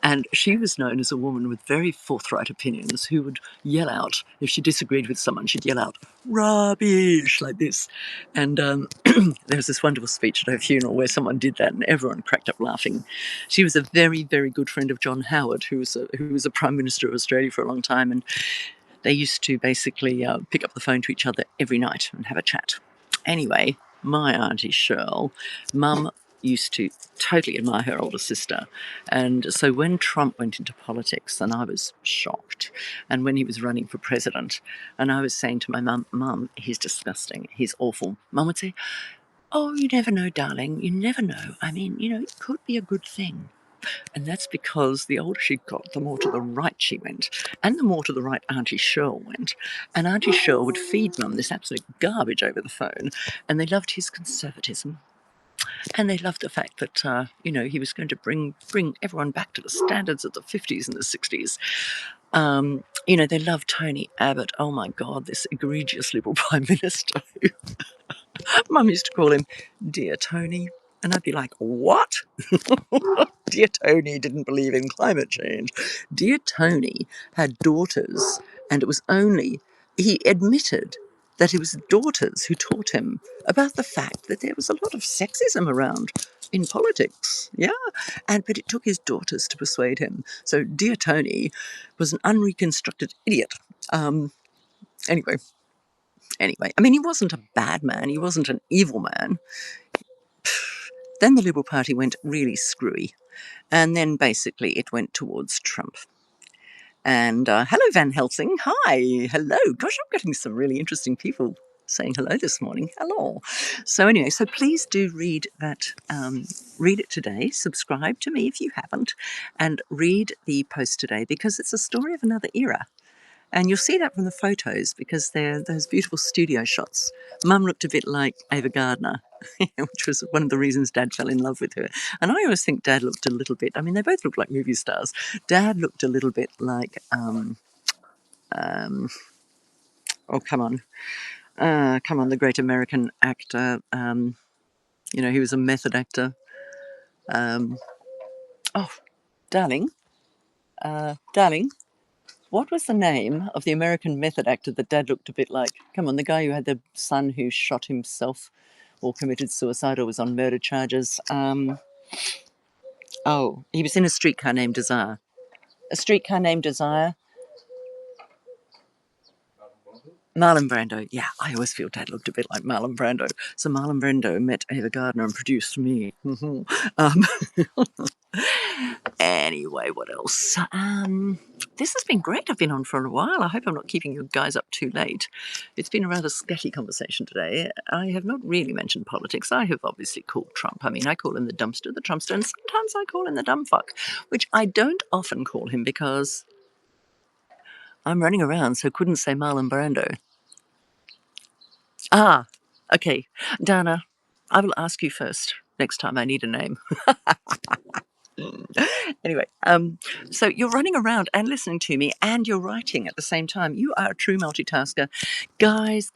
Speaker 1: And she was known as a woman with very forthright opinions who would yell out, if she disagreed with someone, she'd yell out, "Rubbish," like this. And there was this wonderful speech at her funeral where someone did that and everyone cracked up laughing. She was a very, very good friend of John Howard, who was a Prime Minister of Australia for a long time. And they used to basically pick up the phone to each other every night and have a chat. Anyway, my Auntie Shirl, Mum used to totally admire her older sister. And so when Trump went into politics, and I was shocked, and when he was running for president, and I was saying to my mum, "He's disgusting, he's awful," Mum would say, "Oh, you never know, darling, you never know. I mean, it could be a good thing." And that's because the older she got, the more to the right she went, and the more to the right Auntie Shirl went. And Auntie Shirl would feed Mum this absolute garbage over the phone, and they loved his conservatism. And they loved the fact that, he was going to bring everyone back to the standards of the 50s and the 60s. They loved Tony Abbott. Oh, my God, this egregious Liberal Prime Minister. Mum used to call him Dear Tony. And I'd be like, "What?" Dear Tony didn't believe in climate change. Dear Tony had daughters, and it was he admitted that it was daughters who taught him about the fact that there was a lot of sexism around in politics. Yeah. But it took his daughters to persuade him. So Dear Tony was an unreconstructed idiot. Anyway, I mean, he wasn't a bad man. He wasn't an evil man. Then the Liberal Party went really screwy. And then basically it went towards Trump. And hello, Van Helsing. Hi. Hello. Gosh, I'm getting some really interesting people saying hello this morning. Hello. So anyway, please do read that. Read it today. Subscribe to me if you haven't. And read the post today, because it's a story of another era. And you'll see that from the photos, because they're those beautiful studio shots. Mum looked a bit like Ava Gardner, which was one of the reasons Dad fell in love with her. And I always think Dad looked a little bit, I mean, they both look like movie stars. Dad looked a little bit like, oh, come on, the great American actor. He was a method actor. Darling, what was the name of the American method actor that Dad looked a bit like? Come on, the guy who had the son who shot himself or committed suicide or was on murder charges. He was in A Streetcar Named Desire. A Streetcar Named Desire. Marlon Brando. Yeah, I always feel Dad looked a bit like Marlon Brando. So Marlon Brando met Ava Gardner and produced me. Anyway, what else? This has been great. I've been on for a while. I hope I'm not keeping you guys up too late. It's been a rather scatty conversation today. I have not really mentioned politics. I have obviously called Trump. I mean, I call him the dumpster, the Trumpster, and sometimes I call him the dumb fuck, which I don't often call him because I'm running around, so couldn't say Marlon Brando. Okay. Dana, I will ask you first. next time I need a name. Anyway, so you're running around and listening to me and you're writing at the same time. You are a true multitasker. Guys,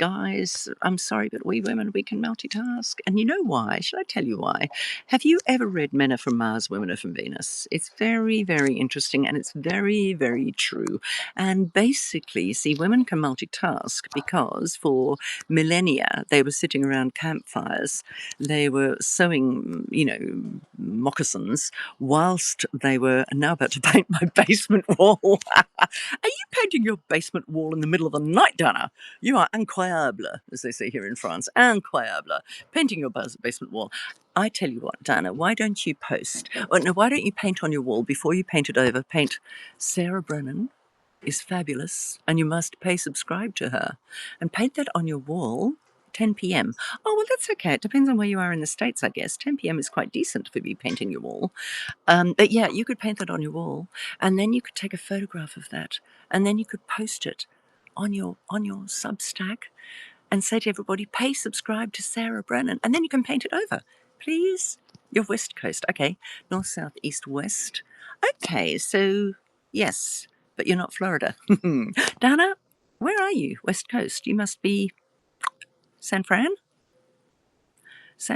Speaker 1: I'm sorry, but we women, we can multitask. And you know why? Should I tell you why? Have you ever read Men Are From Mars, Women Are From Venus? It's very, very interesting and it's very, very true. And basically, see, women can multitask because for millennia they were sitting around campfires, they were sewing, moccasins whilst they were now about to paint my basement wall. Are you painting your basement wall in the middle of the night, Dana? You are incroyable, as they say here in France. Incroyable. Painting your basement wall. I tell you what, Dana, why don't you why don't you paint on your wall before you paint it over? Paint Sarah Brennan is fabulous and you must subscribe to her. And paint that on your wall 10 p.m. Oh, well, that's okay. It depends on where you are in the States, I guess. 10 p.m. is quite decent for me painting your wall. But yeah, you could paint that on your wall, and then you could take a photograph of that, and then you could post it on your Substack, and say to everybody, "Pay subscribe to Sarah Brennan," and then you can paint it over, please. You're West Coast, okay? North, South, East, West. Okay, so yes, but you're not Florida. Dana, where are you? West Coast. You must be San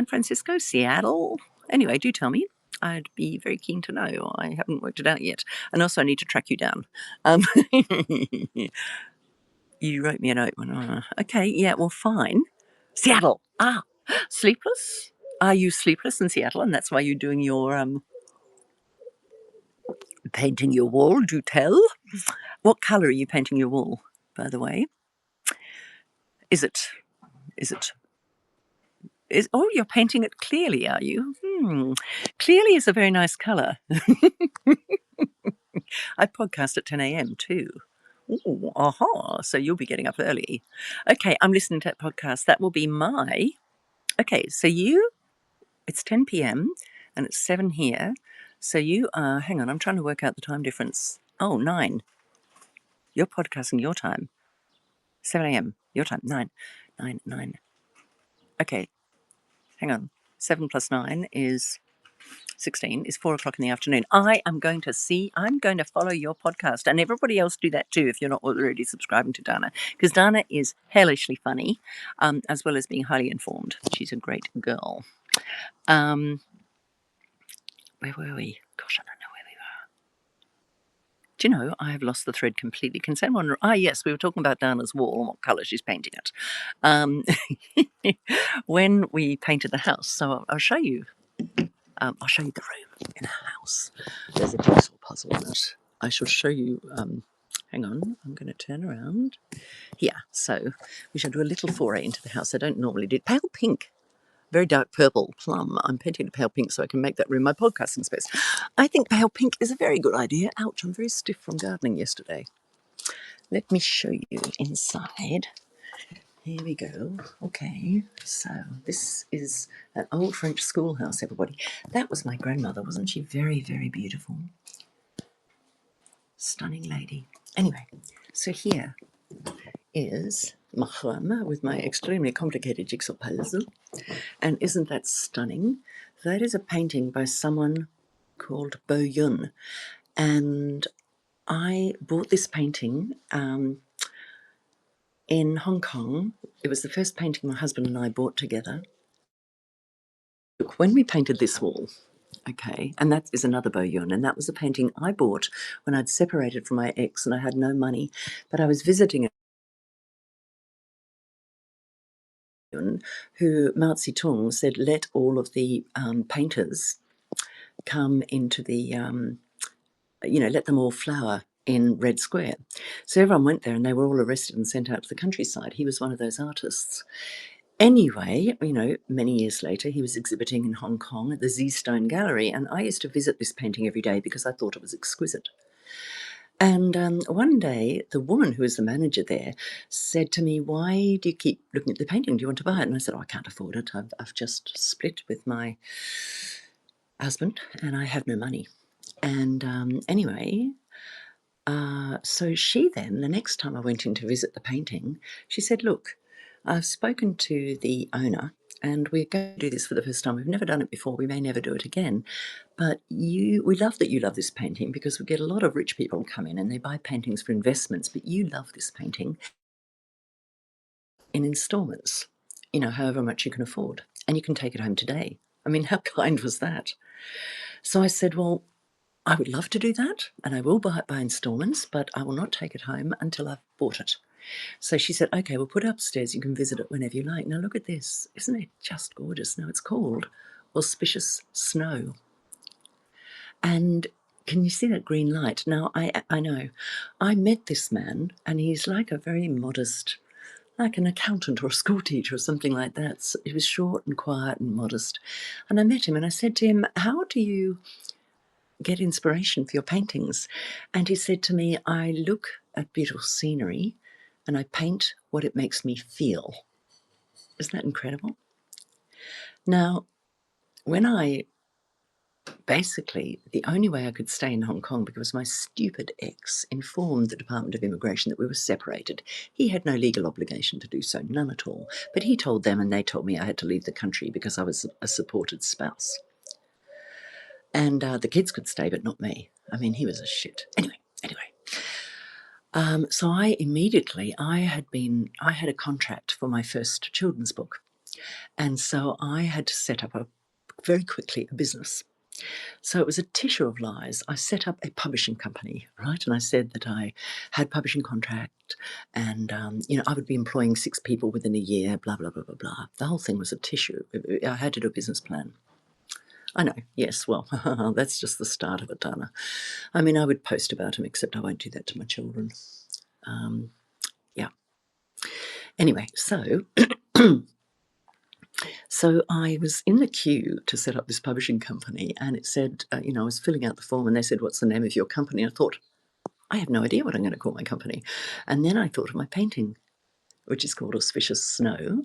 Speaker 1: Francisco, Seattle. Anyway, do tell me. I'd be very keen to know. I haven't worked it out yet. And also, I need to track you down. You wrote me a note. Okay, yeah, well, fine. Seattle. Sleepless? Are you sleepless in Seattle? And that's why you're doing your painting your wall, do tell. What colour are you painting your wall, by the way? Is it? Oh, you're painting it clearly, are you? Clearly is a very nice colour. I podcast at 10 a.m. too. Ooh, aha. So you'll be getting up early. Okay, I'm listening to that podcast. That will be my. Okay, so it's 10 p.m. and it's 7 here. So you are, hang on, I'm trying to work out the time difference. Oh, 9. You're podcasting your time. 7 a.m. your time. 9. Okay, hang on. 7 plus 9 is 16, is 4 o'clock in the afternoon. I'm going to follow your podcast, and everybody else do that too if you're not already subscribing to Dana, because Dana is hellishly funny, as well as being highly informed. She's a great girl. Where were we? Gosh, I don't know where we were. Do you know, I have lost the thread completely. Can someone... yes, we were talking about Dana's wall and what colour she's painting it. When we painted the house, so I'll show you. I'll show you the room in a house. There's a jigsaw puzzle in it. I shall show you. Hang on, I'm going to turn around. Here, so we shall do a little foray into the house. I don't normally do pale pink, very dark purple, plum. I'm painting it pale pink so I can make that room my podcasting space. I think pale pink is a very good idea. Ouch, I'm very stiff from gardening yesterday. Let me show you inside. Here we go. Okay, so this is an old French schoolhouse, everybody. That was my grandmother, wasn't she? Very, very beautiful. Stunning lady. Anyway, so here is my home with my extremely complicated jigsaw puzzle. And isn't that stunning? That is a painting by someone called Bo Yun. And I bought this painting in Hong Kong. It was the first painting my husband and I bought together. Look, when we painted this wall, okay, and that is another Bo Yun, and that was a painting I bought when I'd separated from my ex and I had no money, but I was visiting who Mao Zedong said, let all of the painters come into the, let them all flower in Red Square. So everyone went there and they were all arrested and sent out to the countryside. He was one of those artists. Anyway, many years later, he was exhibiting in Hong Kong at the Z Stone Gallery, and I used to visit this painting every day because I thought it was exquisite. And one day, the woman who was the manager there said to me, why do you keep looking at the painting? Do you want to buy it? And I said, I can't afford it. I've just split with my husband and I have no money. And anyway, so she then, the next time I went in to visit the painting, she said, look, I've spoken to the owner and we're going to do this for the first time. We've never done it before. We may never do it again. But we love that you love this painting, because we get a lot of rich people come in and they buy paintings for investments, but you love this painting in installments, however much you can afford. And you can take it home today. I mean, how kind was that? So I said, well, I would love to do that, and I will buy it by installments, but I will not take it home until I've bought it. So she said, okay, we'll put it upstairs. You can visit it whenever you like. Now look at this. Isn't it just gorgeous? Now it's called Auspicious Snow. And can you see that green light? Now, I know. I met this man, and he's like a very modest, like an accountant or a school teacher or something like that. So he was short and quiet and modest. And I met him, and I said to him, how do you get inspiration for your paintings? And he said to me, I look at beautiful scenery and I paint what it makes me feel. Isn't that incredible? Now, when basically, the only way I could stay in Hong Kong, because my stupid ex informed the Department of Immigration that we were separated. He had no legal obligation to do so, none at all. But he told them, and they told me I had to leave the country because I was a supported spouse. And the kids could stay, but not me. I mean, he was a shit. Anyway. So I had a contract for my first children's book. And so I had to set up very quickly a business. So it was a tissue of lies. I set up a publishing company, right? And I said that I had publishing contract and, I would be employing 6 people within a year, blah, blah, blah, blah, blah. The whole thing was a tissue. I had to do a business plan. I know, yes, well, that's just the start of it, Dana. I mean, I would post about him, except I won't do that to my children. Yeah. Anyway, so I was in the queue to set up this publishing company, and it said, I was filling out the form, and they said, what's the name of your company? I thought, I have no idea what I'm going to call my company. And then I thought of my painting, which is called Auspicious Snow.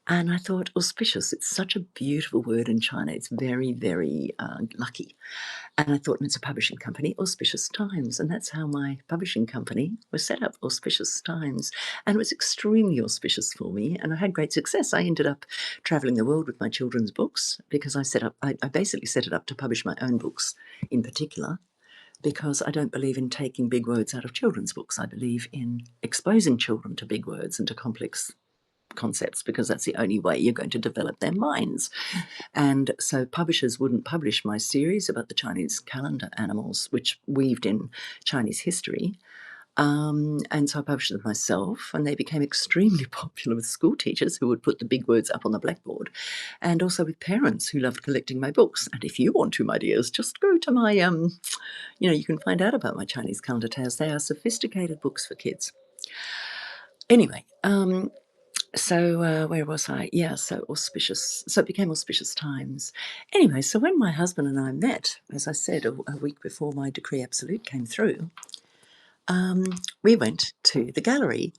Speaker 1: And I thought, auspicious, it's such a beautiful word in China. It's very, very lucky. And I thought, it's a publishing company, Auspicious Times. And that's how my publishing company was set up, Auspicious Times. And it was extremely auspicious for me. And I had great success. I ended up traveling the world with my children's books because I basically set it up to publish my own books in particular, because I don't believe in taking big words out of children's books. I believe in exposing children to big words and to complex concepts, because that's the only way you're going to develop their minds. And so publishers wouldn't publish my series about the Chinese calendar animals, which weaved in Chinese history. And so I published them myself, and they became extremely popular with school teachers who would put the big words up on the blackboard, and also with parents who loved collecting my books. And if you want to, my dears, just go to my, you can find out about my Chinese calendar tales. They are sophisticated books for kids. Anyway, so where was I? Yeah, so auspicious. So it became Auspicious Times. Anyway, so when my husband and I met, as I said, a week before my decree absolute came through, we went to the gallery.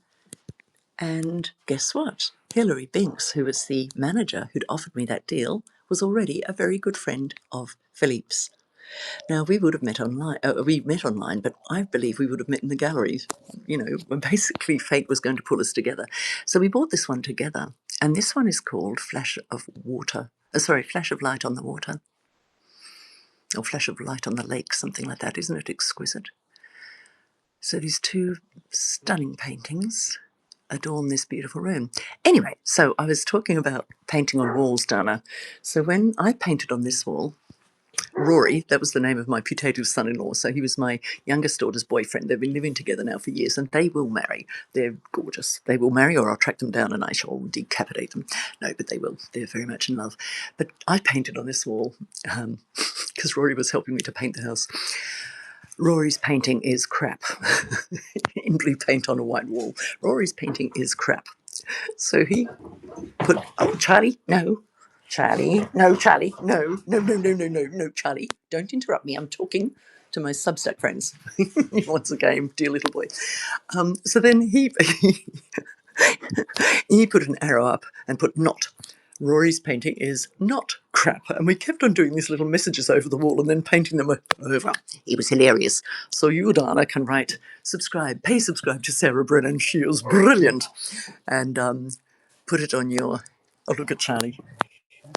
Speaker 1: And guess what? Hilary Binks, who was the manager who'd offered me that deal, was already a very good friend of Philippe's. Now, we would have met online. We met online, but I believe we would have met in the galleries. Basically fate was going to pull us together. So we bought this one together. And this one is called Flash of Light on the Water. Or Flash of Light on the Lake, something like that. Isn't it exquisite? So these 2 stunning paintings adorn this beautiful room. Anyway, so I was talking about painting on walls, Dana. So when I painted on this wall, Rory, that was the name of my putative son-in-law, so he was my youngest daughter's boyfriend. They've been living together now for years, and they will marry. They're gorgeous. They will marry, or I'll track them down and I shall decapitate them. No, but they will. They're very much in love. But I painted on this wall because Rory was helping me to paint the house. Rory's painting is crap. In blue paint on a white wall. Rory's painting is crap. So he put, Charlie, no. Charlie, no, Charlie, no, Charlie. Don't interrupt me. I'm talking to my Substack friends. Once again, dear little boy. So then he put an arrow up and put not. Rory's painting is not crap. And we kept on doing these little messages over the wall and then painting them over. It was hilarious. So you, Dana, can write, pay subscribe to Sarah Brennan. She is brilliant. And put it on your Oh, look at Charlie.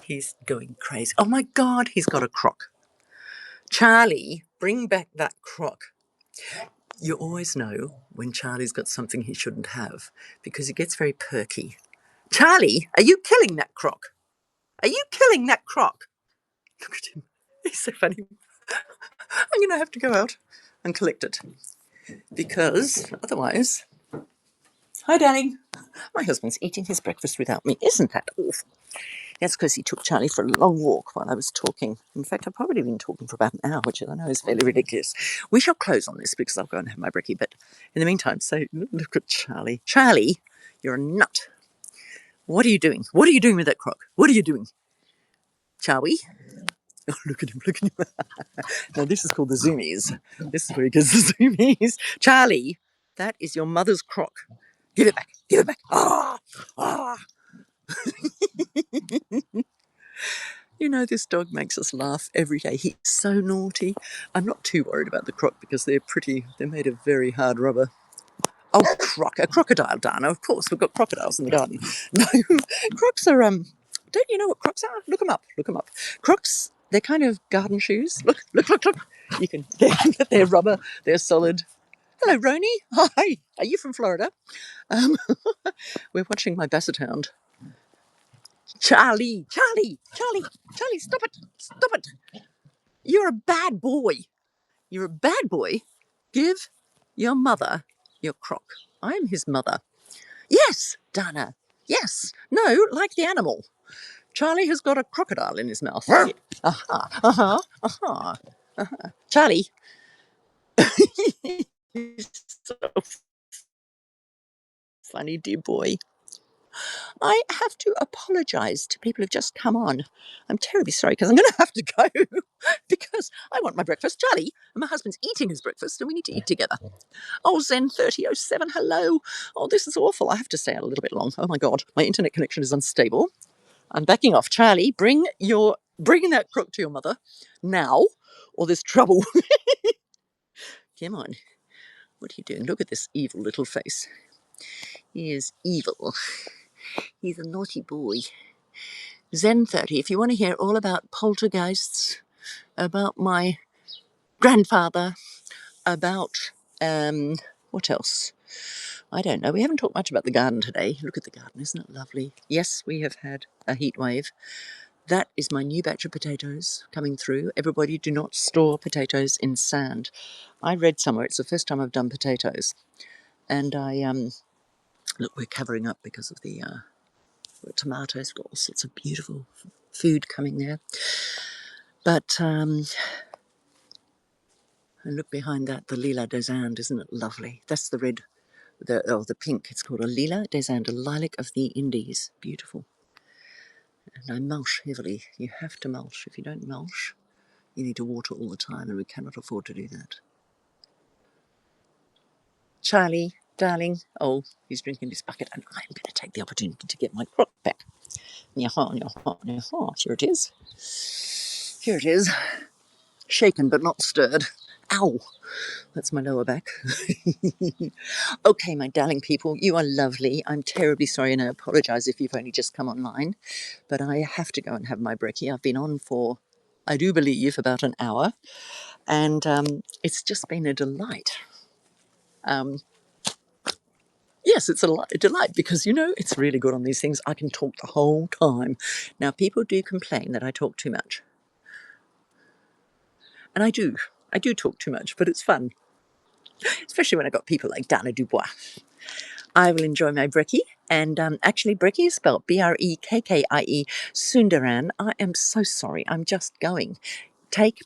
Speaker 1: He's going crazy. Oh my God, he's got a croc. Charlie, bring back that croc. You always know when Charlie's got something he shouldn't have because he gets very perky. Charlie, are you killing that croc? Are you killing that croc? Look at him. He's so funny. I'm going to have to go out and collect it because otherwise... Hi, darling. My husband's eating his breakfast without me. Isn't that awful? That's because he took Charlie for a long walk while I was talking. In fact, I've probably been talking for about an hour, which I know is fairly ridiculous. We shall close on this because I'll go and have my brekkie. But in the meantime, look at Charlie. Charlie, you're a nut. What are you doing? What are you doing with that croc? What are you doing? Charlie? Oh, look at him, look at him. Now, this is called the zoomies. This is where he gets the zoomies. Charlie, that is your mother's croc. Give it back. Give it back. Ah! Ah! You know, this dog makes us laugh every day. He's so naughty. I'm not too worried about the croc because they're made of very hard rubber. Oh, a crocodile, Dana. Of course, we've got crocodiles in the garden. No, crocs are, don't you know what crocs are? Look them up, look them up. Crocs, they're kind of garden shoes. Look. You can, they're rubber, they're solid. Hello, Roni. Hi. Are you from Florida? We're watching my basset hound. Charlie, stop it. You're a bad boy. You're a bad boy. Give your mother your croc. I am his mother. Yes, Dana. Yes. No, like the animal. Charlie has got a crocodile in his mouth. Charlie. He's so funny, dear boy. I have to apologise to people who've just come on. I'm terribly sorry because I'm going to have to go because I want my breakfast. Charlie, and my husband's eating his breakfast and we need to eat together. Oh, Zen 3007, hello. Oh, this is awful. I have to stay out a little bit long. Oh my God, my internet connection is unstable. I'm backing off. Charlie, bring that crook to your mother now or there's trouble. Come on. What are you doing? Look at this evil little face. He is evil. He's a naughty boy. Zen 30, if you want to hear all about poltergeists, about my grandfather, about, what else? I don't know. We haven't talked much about the garden today. Look at the garden. Isn't it lovely? Yes, we have had a heat wave. That is my new batch of potatoes coming through. Everybody do not store potatoes in sand. I read somewhere it's the first time I've done potatoes. And look, we're covering up because of the tomatoes. We've got all sorts of beautiful food coming there. But, and look behind that, the Lila des Andes, isn't it lovely? That's the red, the pink. It's called a Lila des Andes, a lilac of the Indies. Beautiful. And I mulch heavily. You have to mulch. If you don't mulch, you need to water all the time, and we cannot afford to do that. Charlie, darling. Oh, he's drinking this bucket, and I'm going to take the opportunity to get my crock back. Here it is. Here it is. Shaken but not stirred. Ow! That's my lower back. Okay, my darling people, you are lovely. I'm terribly sorry and I apologise if you've only just come online, but I have to go and have my brekkie. I've been on for, I do believe, about an hour, and it's just been a delight. Yes, it's a delight because, you know, it's really good on these things. I can talk the whole time. Now, people do complain that I talk too much. And I do. I do talk too much, but it's fun. Especially when I've got people like Dana Dubois. I will enjoy my brekkie. And actually, brekkie is spelled B-R-E-K-K-I-E, Sundaran. I am so sorry. I'm just going.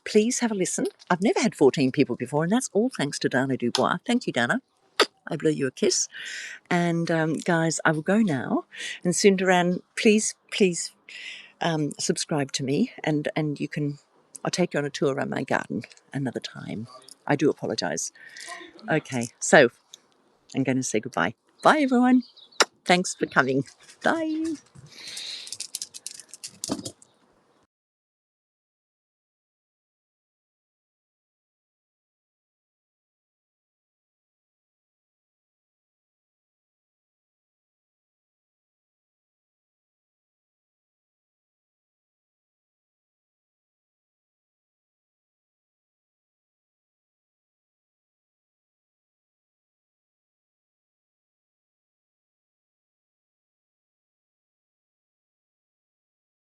Speaker 1: Please have a listen. I've never had 14 people before, and that's all thanks to Dana Dubois. Thank you, Dana. I blow you a kiss. And guys, I will go now. And Sundaran, please subscribe to me, and you can. I'll take you on a tour around my garden another time. I do apologise. Okay, so I'm going to say goodbye. Bye, everyone. Thanks for coming. Bye.